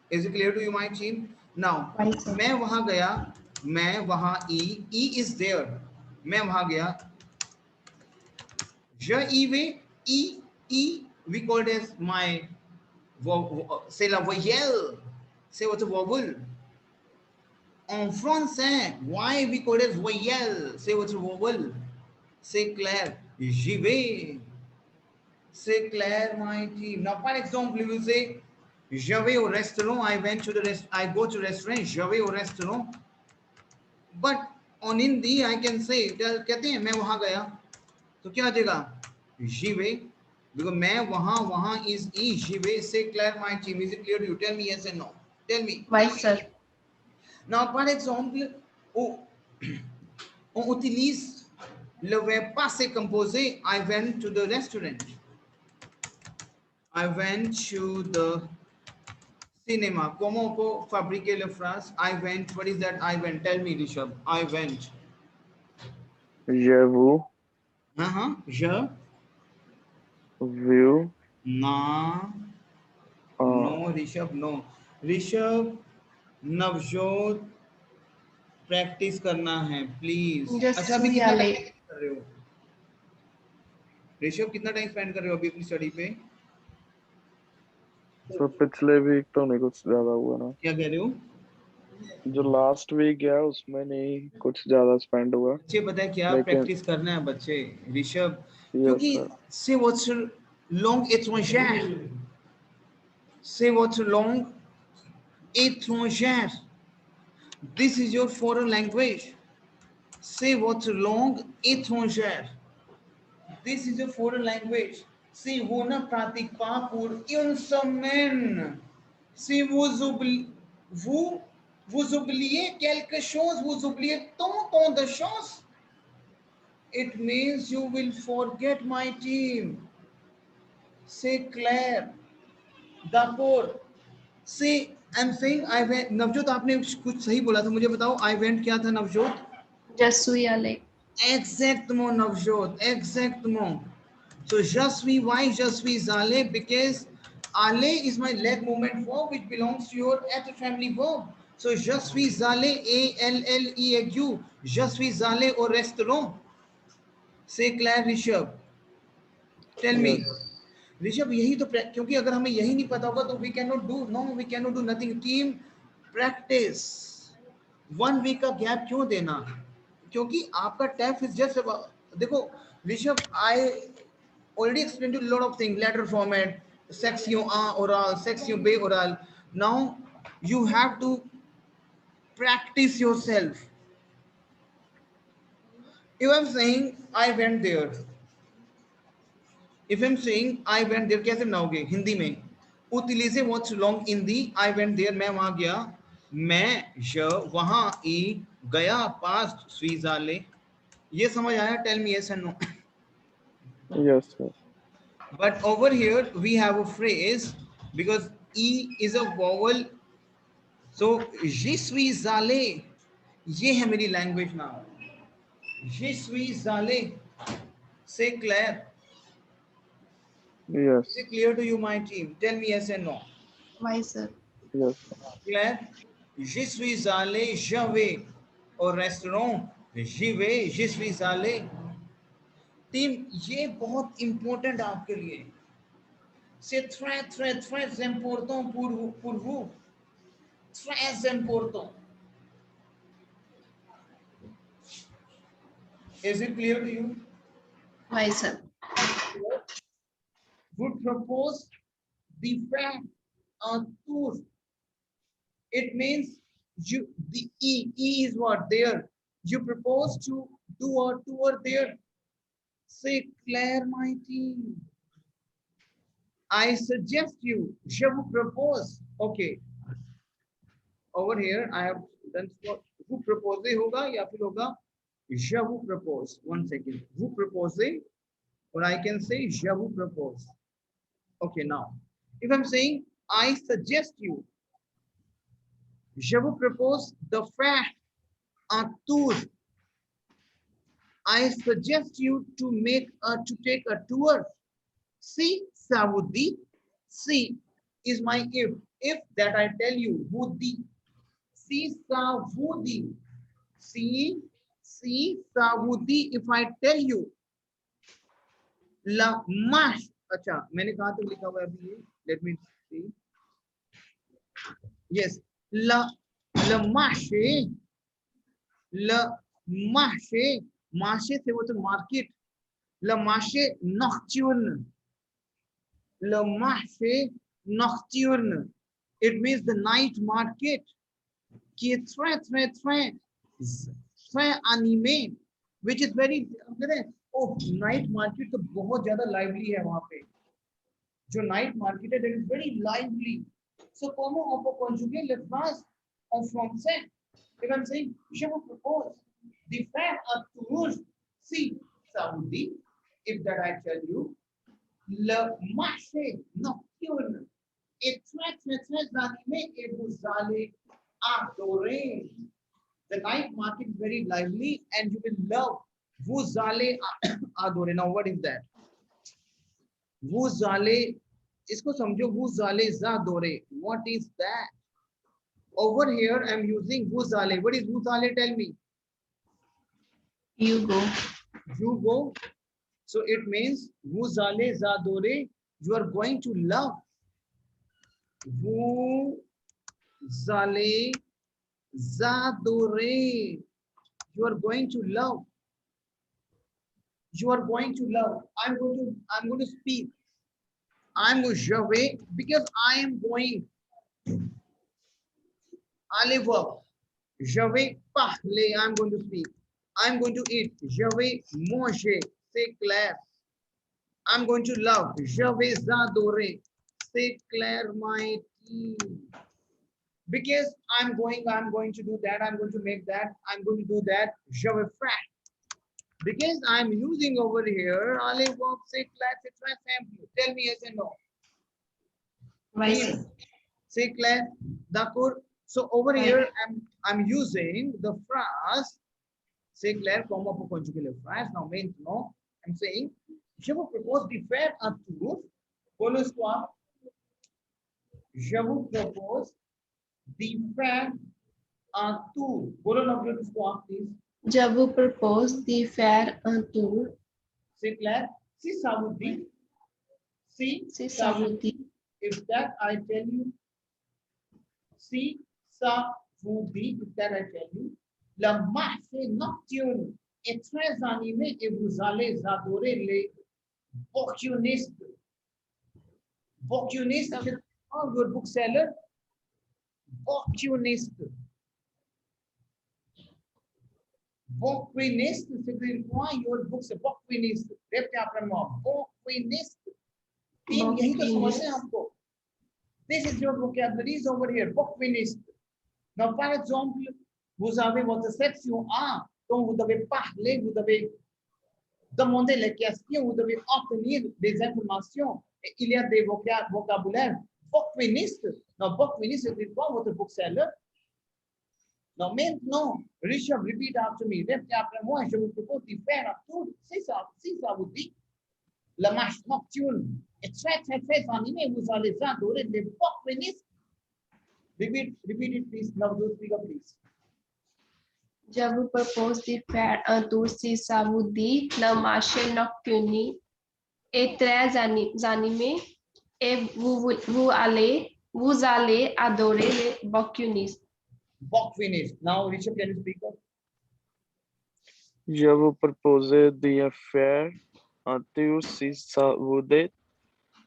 Is it clear to you, my team? Now, Right, sir. मैं वहां गया, मैं वहां e is there. मैं वहां गया. Je y vais, we call it as my, c'est la voyelle. C'est votre vowel. En français, why we call it as voyelle? C'est votre vowel. C'est clair. J'y vais. C'est clair, my team. Now, par exemple, you will say, je vais au restaurant. I go to restaurant. Je vais au restaurant. But on Hindi, I can say, कहते हैं मैं वहां गया, तो क्या आ जाएगा? j'y vais. Because मैं वहां is j'y vais. Say clear, my team. Is it clear to you? Tell me yes and no. Tell me. Right, sir. Now, par exemple, on utilise le verbe passé composé. I went to the restaurant. I went to the cinema. Comment on peut fabriquer la phrase? I went. What is that? I went. Tell me, Rishabh. I went. Je vous, Je. vu, Na. No, Rishabh. No. Rishabh. Navjot practice करना है please. अच्छा अभी कितना जसूयाले. Time कर रहे हो ऋषभ? कितना time spend कर रहे हो अभी अपनी स्टडी पे? तो पिछले वीक तो नहीं कुछ ज्यादा हुआ ना. क्या कह रहे हो? जो लास्ट वीक गया उसमें नहीं कुछ ज्यादा स्पेंड हुआ. बच्चे पता है क्या लेकिन प्रैक्टिस करना है बच्चे. ऋषभ यस क्योंकि sir. c'est votre langue étrangère. C'est votre langue étrangère. This is your foreign language. C'est votre langue étrangère. This is your foreign language. Si vous ne pratiquez pas pour une semaine, si vous oubliez quelque chose, vous oubliez tant de choses, it means you will forget, my team. C'est clair. D'accord. See, I'm saying I went. Navjot आपने कुछ सही बोला था, मुझे बताओ I went क्या था Navjot? जसूयाले. Exactement, Navjot. Exactement. So, je suis, why je suis allé? Because aller is my leg movement verb, which belongs to your at family verb. So, je suis allé, A-L-L-E-A-U. Je suis allé au restaurant. C'est clair, Rishabh? Tell me. Yes. Rishabh यही तो क्योंकि अगर हमें यही नहीं पता होगा तो we can not do nothing. Team practice. 1 week का गैप क्यों देना? क्योंकि आपका टैफ इज जस्ट देखो Rishabh, I already explain to lot of thing. Letter format, section A oral, section B oral. Now you have to practice yourself. If I am saying I went there, if I'm saying I went there, कैसे बनाओगे हिंदी में? utiliser what's long in the I went there. मैं वहां गया, मैं वहां गया, past suis allé. ये समझ आया? Tell me yes and no. Yes sir. But over here we have a phrase because e is a vowel, so je suis allé, ये है मेरी language now. Je suis allé. Say Claire. Yes. Is it clear to you, my team? Tell me yes and no. Why, sir? Yes. Claire, je suis allé, je vais au restaurant, j'y vais, je suis allé. Team ये बहुत important आपके लिए. C'est très très très important pour vous. Très important. Is it clear to you? Why, sir? Would propose the fact tour. It means you the E is what there. You propose to do a tour there. Say Claire, my team. I suggest you. Je vous propose. Okay. Over here, I have done what. Vous proposez होगा या फिर होगा je vous propose. One second. Vous proposez, or I can say je vous propose. Okay, now, if I'm saying I suggest you, je vous propose de faire un tour. I suggest you to take a tour. See, ça vous dit. See is my if. If that I tell you, vous dit. See, ça vous dit. See, ça vous dit. If I tell you, la marche. अच्छा, मैंने कहाँ तक लिखा हुआ है अभी ये? Let me see. Yes, le marché, marché से वो तो market, le marché nocturne, le marché nocturne, it means the night market, qui est très animé, which is very, oh, night market तो बहुत ज़्यादा lively है वहाँ पे, जो night market है, that is very lively. So comment on peut conjuguer les phrases en français? If I'm saying, je vous propose de faire un tour, si ça vous dit, if that I tell you, le marché nocturne est très animé et vous allez adorer. The night market is very lively and you will love. Vous allez adorer. Now what is that? Vous allez, इसको समझो, vous allez adorer. What is that? Over here, I'm using vous allez. What is vous allez? Tell me. You go. You go. So it means vous allez adorer. You are going to love. Vous allez adorer. You are going to love. You are going to love. I'm going to speak. I'm going to vais because I am going. Allez voir. Je vais parler. I'm going to speak. I'm going to eat. Je vais manger. C'est clair. I'm going to love. Je vais adorer. C'est clair, my team. Because I'm going to do that. I'm going to make that. I'm going to do that. Je vais faire. Because I'm using over here, allez voir, c'est clair, c'est très simple. Tell me yes and no. Why, sir? C'est clair, d'accord. So over Right. here, I'm using the phrase, c'est clair, comment pour conjuguer le phrase. Now, maintenant, I'm saying, je vous propose de faire un tour. Boलो इसको आप. Je vous propose de faire un tour. बोलो ना बोलो इसको आप, please. Je vous propose de faire un tour. C'est clair. Si ça vous dit, si Si ça ça vous vous dit. if that I tell you, si ça vous dit, if that I tell you, la marché nocturne est très animée et vous allez adorer les bouquinistes. Bouquiniste, c'est your bookseller. Bouquiniste. Bouquiniste, c'est quoi your books? Bouquiniste. Répétez après moi. Bouquiniste. तीन यही तो समझते हैं आपको. This is your vocabulary is over here. Bouquiniste. Now, par exemple, vous avez votre section A, donc vous devez parler, vous devez demander les questions, vous devez obtenir des informations. Et il y a des vocabulaires. Bouquiniste. Now, bouquiniste, c'est quoi votre bookseller? Now, maintenant, Rishabh, repeat after me. Répétez après moi, je vous propose de faire un tour. C'est ça, si ça vous dit. La marche nocturne est très, très, très animée. Vous allez adorer les porte-pénis. Repeat it, please. Now, do speak up, please. Je vous propose de faire un tour si ça vous dit. Le marché nocturne est très animé et vous allez adorer les boccunistes. Porte-pénis. Now, Rishabh, can you speak up? Je vous propose de faire un tour si ça vous dit.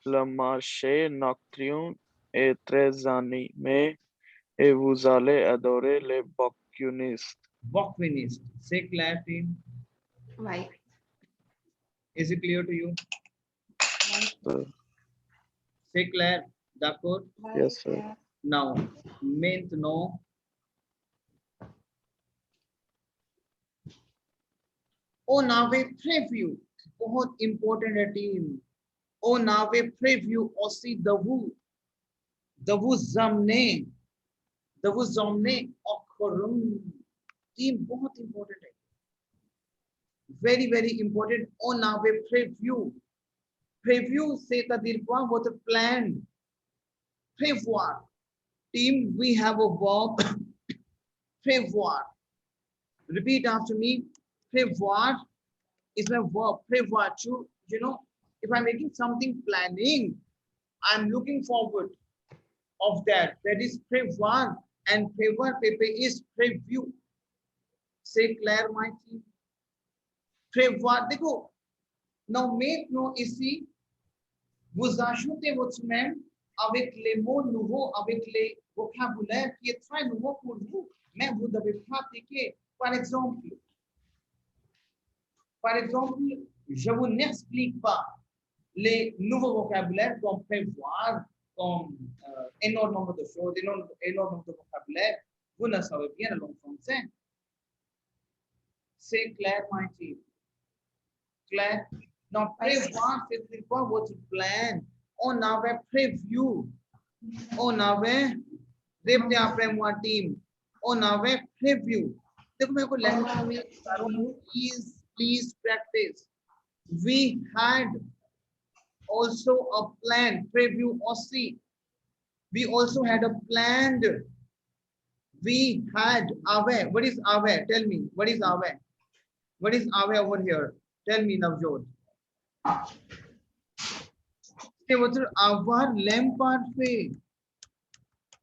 Le marché nocturne est très animé et vous allez adorer les boccunistes. Porte-pénis. Say Claire, team. Right. Is it clear to you? So, Say Claire. D'accord? yes, sir. Now, maintenant, on avait prévu, बहुत important है team. On avait prévu aussi de vous amener au quorum. Team बहुत important है. Very, very important. On avait prévu. Preview c'est-à-dire quoi? What planned. Prévoir. Team, we have a verb. Prévoir. Repeat after me. Prévoir is my verb. Prévoir. You know, if I'm making something planning, I'm looking forward of that. That is prévoir. And prévoir pepe is preview. Say Claire, my team. Prévoir. देखो. Now make no ici. Vous ajoutez votre même avec les mots nouveaux, avec les vocabulaires qui est très nouveau pour vous. Mais vous devez pratiquer. Par exemple, je vous n'explique pas les nouveaux vocabulaires comme prévoir, comme énorme nombre de choses, énorme nombre de vocabulaires. Vous ne savez bien le français. C'est clair, my team. Clair? Non, prévoir, c'est quoi votre plan? On avait prévu. On avait, répétez après moi, team. On avait prévu. देखो मेरे को language, please practice. We had also a plan. Preview aussi. We also had a planned. We had aware. What is aware? Tell me. What is aware? What is aware over here? Tell me, Navjot. Our Lampard fe.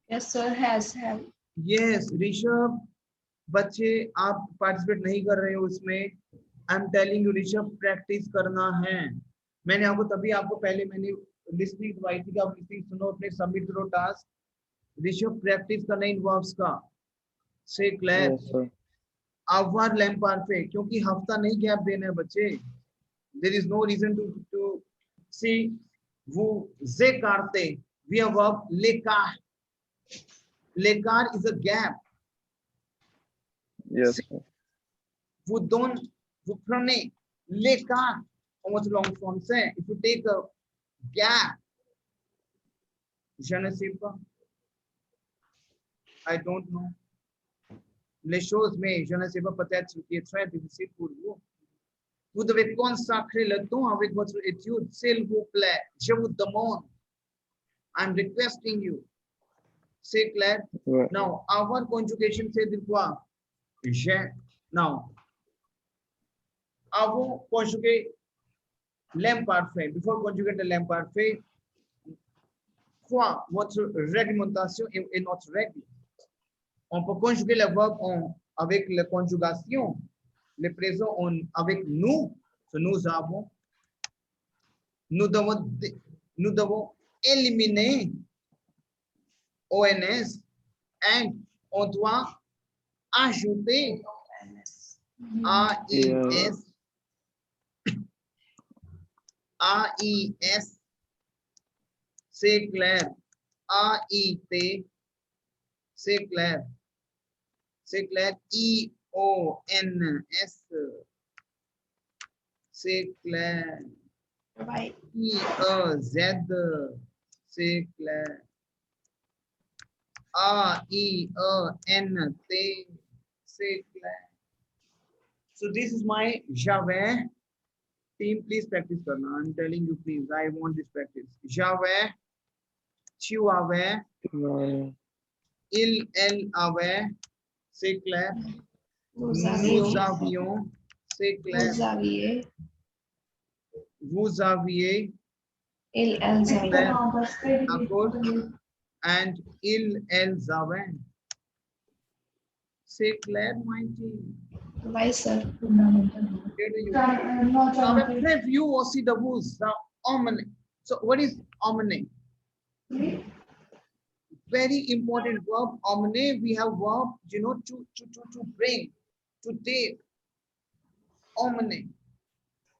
Yes, sir. Have. Yes, Rishabh बच्चे आप participate नहीं कर रहे हो उसमें. आई am telling you Rishabh practice करना है. मैंने आपको तभी आपको पहले मैंने लिस्टिंग करवाई थी कि आप लिस्टिंग सुनो अपने सबमिट करो टास्क. ऋषभ प्रैक्टिस करना इन वर्ब्स का. से क्लियर. Yes, sir. आवर लैम्पार पे क्योंकि हफ्ता नहीं गैप देना है बच्चे. There is no reason to see vous écartez via verb l'écart. L'écart is a gap. Yes, sir. Vous prenez l'écart. Comment tu l'en français? If you take a gap, je ne sais pas. I don't know. Les choses, mais je ne sais pas, peut-être qui est très difficile pour vous. Vous devez consacrer le temps avec votre étude, s'il vous plaît. Je vous demande. I'm requesting you. C'est clair? Right. Now, our conjugation c'est dire quoi? J'ai. Now, avant conjuguer l'imparfait, before conjugate the l'imparfait, quoi? Votre réglementation est notre règle. On peut conjuguer le verbe avec la conjugation. Le présent avec nous, que nous avons. Nous devons éliminer ONS et on doit ajouter AIS. AIS. C'est clair. AIT. C'est clair. C'est clair. IONS. C'est clair. Right. IEZ. C'est clair. R-E-A-N. Say clair. So this is my j'avais. Team, please practice karna. I'm telling you, please. I want this practice. J'avais, tu avais, Ouais. elle avait. C'est clair. Nous Nous avions, avions. C'est clair. vous aviez, Vous aviez. elles avaient. D'accord. And elles avaient. C'est clair, my team. Oui, sir. Clear to you? Now, if you will see the words, now, omne. So, what is omne? Very important verb. Omne, we have verb, you know, to bring, to take. Omne.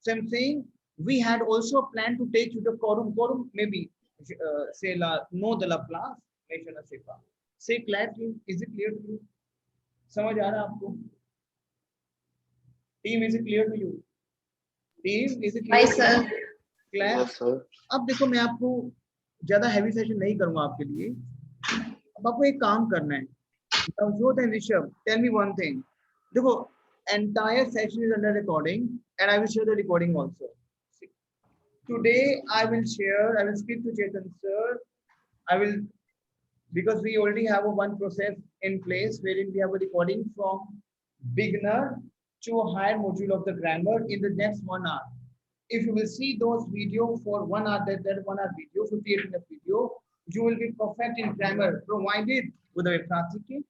So, I'm saying we had also planned to take you to quorum. Quorum, maybe, say, la, no de la place, nation of Sepa. Say, clear to you? Is it clear to you? समझ आ रहा है आपको? Team, is it clear to you? Team, is it clear? Yes, sir. Clear? Yes, sir. अब देखो मैं आपको ज्यादा heavy session नहीं करूंगा आपके लिए. अब आपको एक काम करना है. Navjot and Rishabh, tell me one thing. देखो, entire session is under recording, and I will share the recording also. Today I will speak to Chetan sir. I will, because we already have a one process in place wherein we have a recording from beginner to a higher module of the grammar in the next 1 hour. If you will see those videos for 1 hour, that 1 hour video, 58 minute video, you will be perfect in grammar provided with the pratique.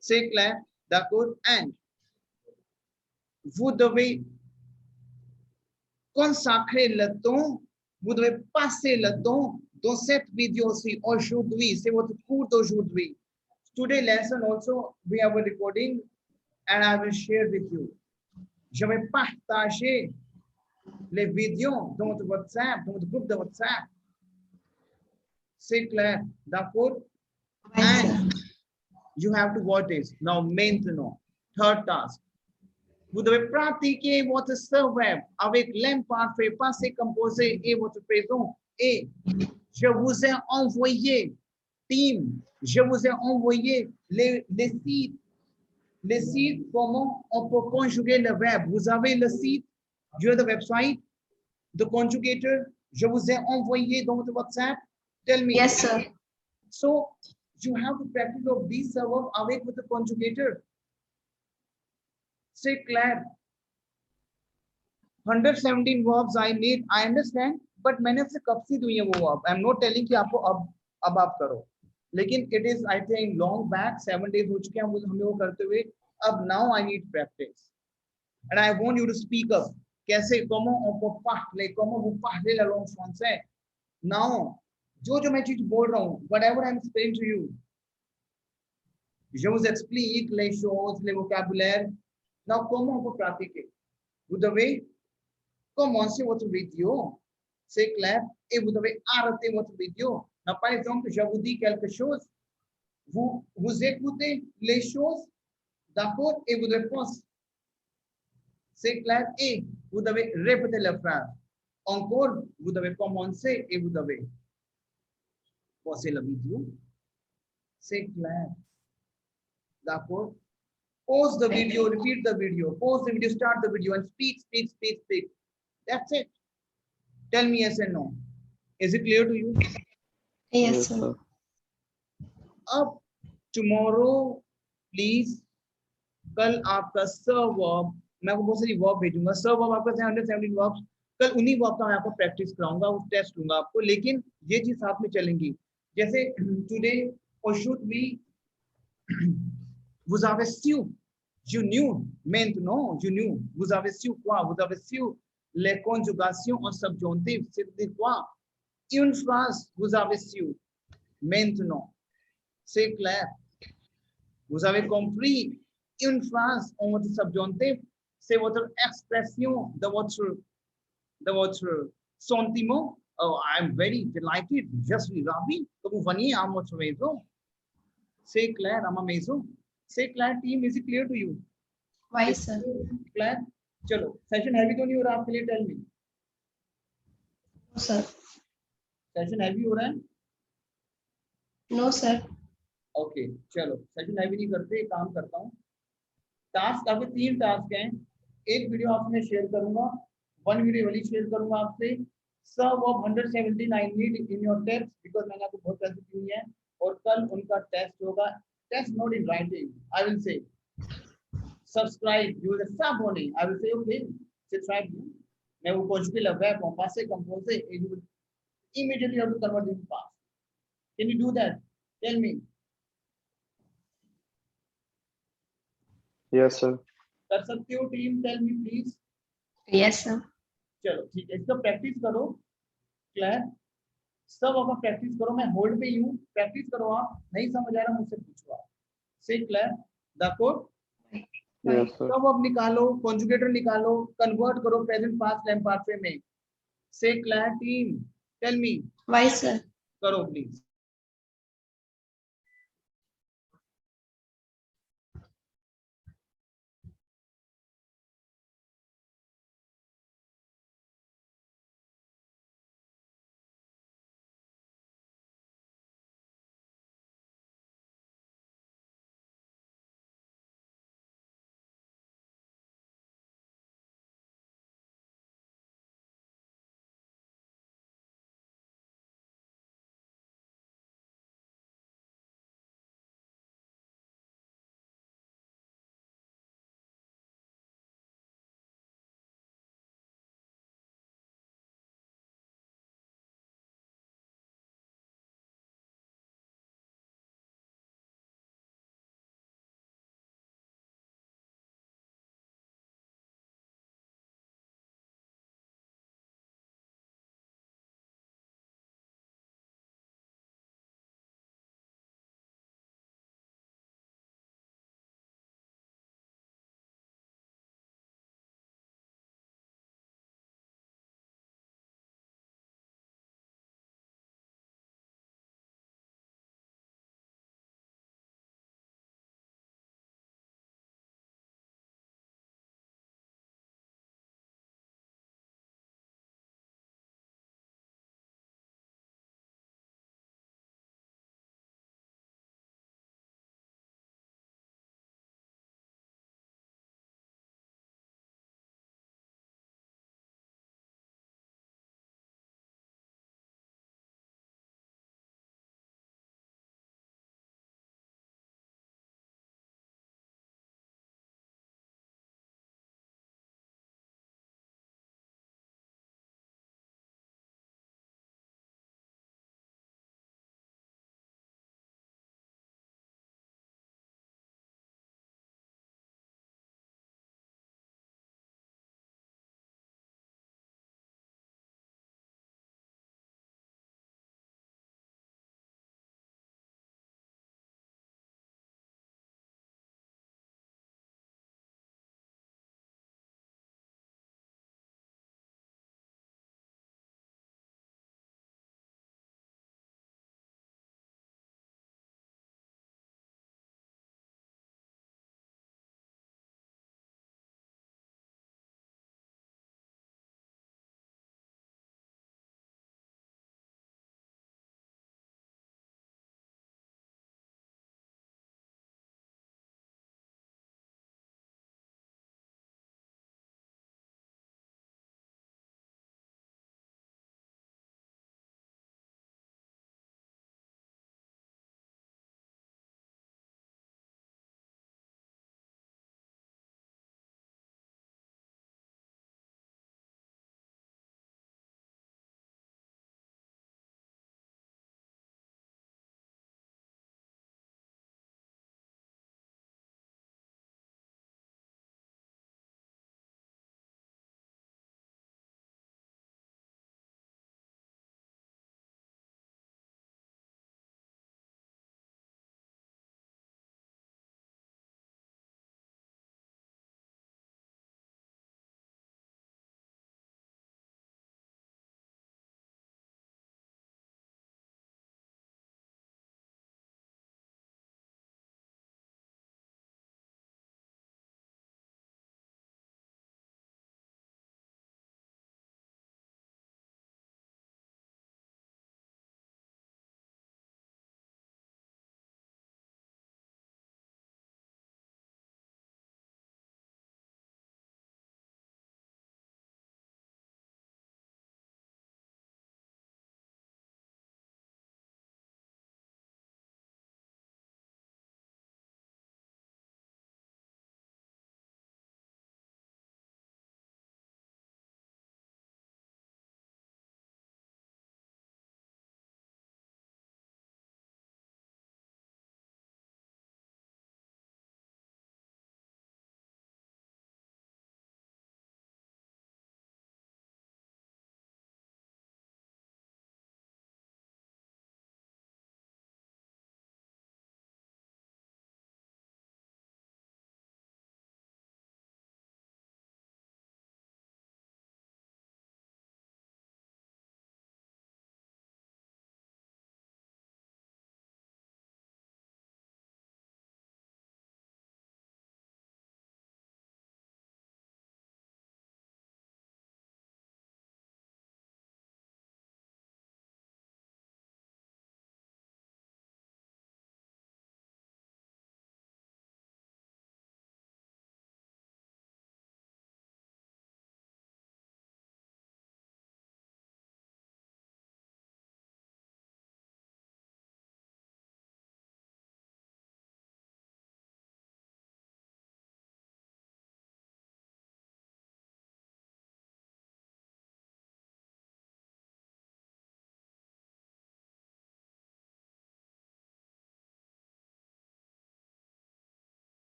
C'est clair, d'accord, and vous devez consacrer le temps, vous devez passer le temps dans cette vidéo-ci aujourd'hui, c'est votre cours d'aujourd'hui. Today lesson also, we have a recording and I will share with you. Je vais partager les vidéos dans votre WhatsApp, dans votre groupe de WhatsApp. C'est clair, d'accord? And you have to what is now maintenant, third task. Vous devez pratiquer votre verbe avec l'imparfait, passé composé et votre présent. Et je vous ai envoyé, team, je vous ai envoyé les sites. Les sites, comment on peut conjuguer le verbe. Vous avez le site, you have the website, the conjugator. Je vous ai envoyé dans votre WhatsApp. Tell me. Yes, sir. So you have to practice of these verbs avec with the conjugator. C'est clair. 117 verbs I need, I understand, but मैंने आपसे कब से दुई है वो verb. I'm not telling कि आपको अब आप करो. लेकिन it is I think long back 7 days हो चुके हैं हमें वो करते हुए. अब now I need practice, and I want you to speak up. कैसे comment on peut parler, comment vous parlez la langue française. Now जो मैं चीज बोल रहा हूँ, whatever I'm explaining to you, je vous explique les choses, les vocabulaires. Now comment on peut pratiquer? Vous devez commencer votre vidéo, c'est clair, et vous devez arrêter votre vidéo. Now, par exemple, je vous dis quelque chose, vous écoutez les choses, d'accord, et vous devez penser. C'est clair, et vous devez répéter la phrase. Encore, vous devez commencer et vous devez passer la vidéo. C'est clair, d'accord. Pause the video, repeat the video, pause the video, start the video, and speak. That's it. Tell me yes and no. Is it clear to you? Yes, sir. Up tomorrow, please. कल आपका verb, मैं आपको बहुत सारी verb भेजूंगा. Verb आपका 117 verbs. कल उन्हीं verb का मैं आपको practice कराऊंगा, वो टेस्ट लूंगा आपको. लेकिन ये चीज साथ में चलेंगी. जैसे today or should we? Vous avez su, you knew, maintenant, you knew. Vous avez su quoi? Vous avez su les conjugations en subjonctif. C'est quoi? Une phrase, vous avez su, maintenant. C'est clair. Vous avez compris une phrase en votre subjonctif, c'est votre expression de votre sentiment. Oh, I'm very delighted, je suis ravi que vous veniez à notre maison. C'est clair, à ma maison. Say clair, team, is it clear to you? Why, sir? Clair? चलो, session heavy तो नहीं हो रहा आपके लिए? Tell me. No, sir. Session heavy हो रहा है? No, sir. ओके चलो सेशन मैं भी नहीं करते, एक काम करता हूँ। टास्क आपके 3 टास्क हैं। एक वीडियो आपसे मैं शेयर करूंगा, वन वीडियो वाली शेयर करूंगा आपसे। सब of 179 need in your test because मैंने आपको बहुत पैसे दिए हैं। और कल उनका टेस्ट होगा, test not in writing, I will say subscribe you सब होने, I will say okay subscribe you. मैं वो कॉन्जुगेट वर्ब हूं, पासे कंपोज से immediately have to convert into past. Can you do that? Tell me. Yes, sir. कर सकते हो team? Tell me please. Yes, sir. चलो ठीक है, इसका प्रैक्टिस करो। क्लियर? सब अपना प्रैक्टिस करो, मैं होल्ड पे ही हूँ, प्रैक्टिस करो। आप नहीं समझ आ रहा मुझसे पूछो आप। से clear the code? Yes, sir. सब अब निकालो, कॉन्जुगेटर निकालो, कन्वर्ट करो प्रेजेंट पास्ट टाइम पार्ट में। से clear team? Tell me. Why, sir? करो please.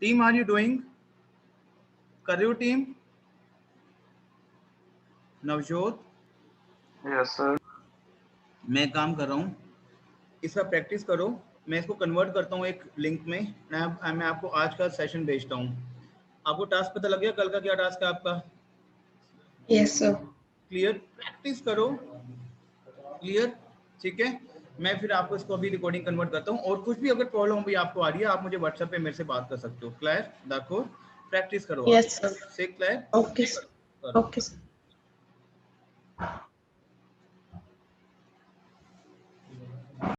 Team are you doing? कर रहे हो टीम? Navjot, Yes, sir. मैं काम कर रहा हूँ, इसका प्रैक्टिस करो। मैं इसको कन्वर्ट करता हूँ एक लिंक में, मैं आपको आज का सेशन भेजता हूँ। आपको टास्क पता लग गया कल का क्या टास्क है आपका? Yes, sir. क्लियर? प्रैक्टिस करो। क्लियर? ठीक है, मैं फिर आपको इसको अभी रिकॉर्डिंग कन्वर्ट करता हूँ, और कुछ भी अगर प्रॉब्लम भी आपको आ रही है आप मुझे व्हाट्सएप पे मेरे से बात कर सकते हो। क्लियर? देखो प्रैक्टिस करो आप। Yes, sir. से क्लियर? Okay, sir. करो। Okay, sir.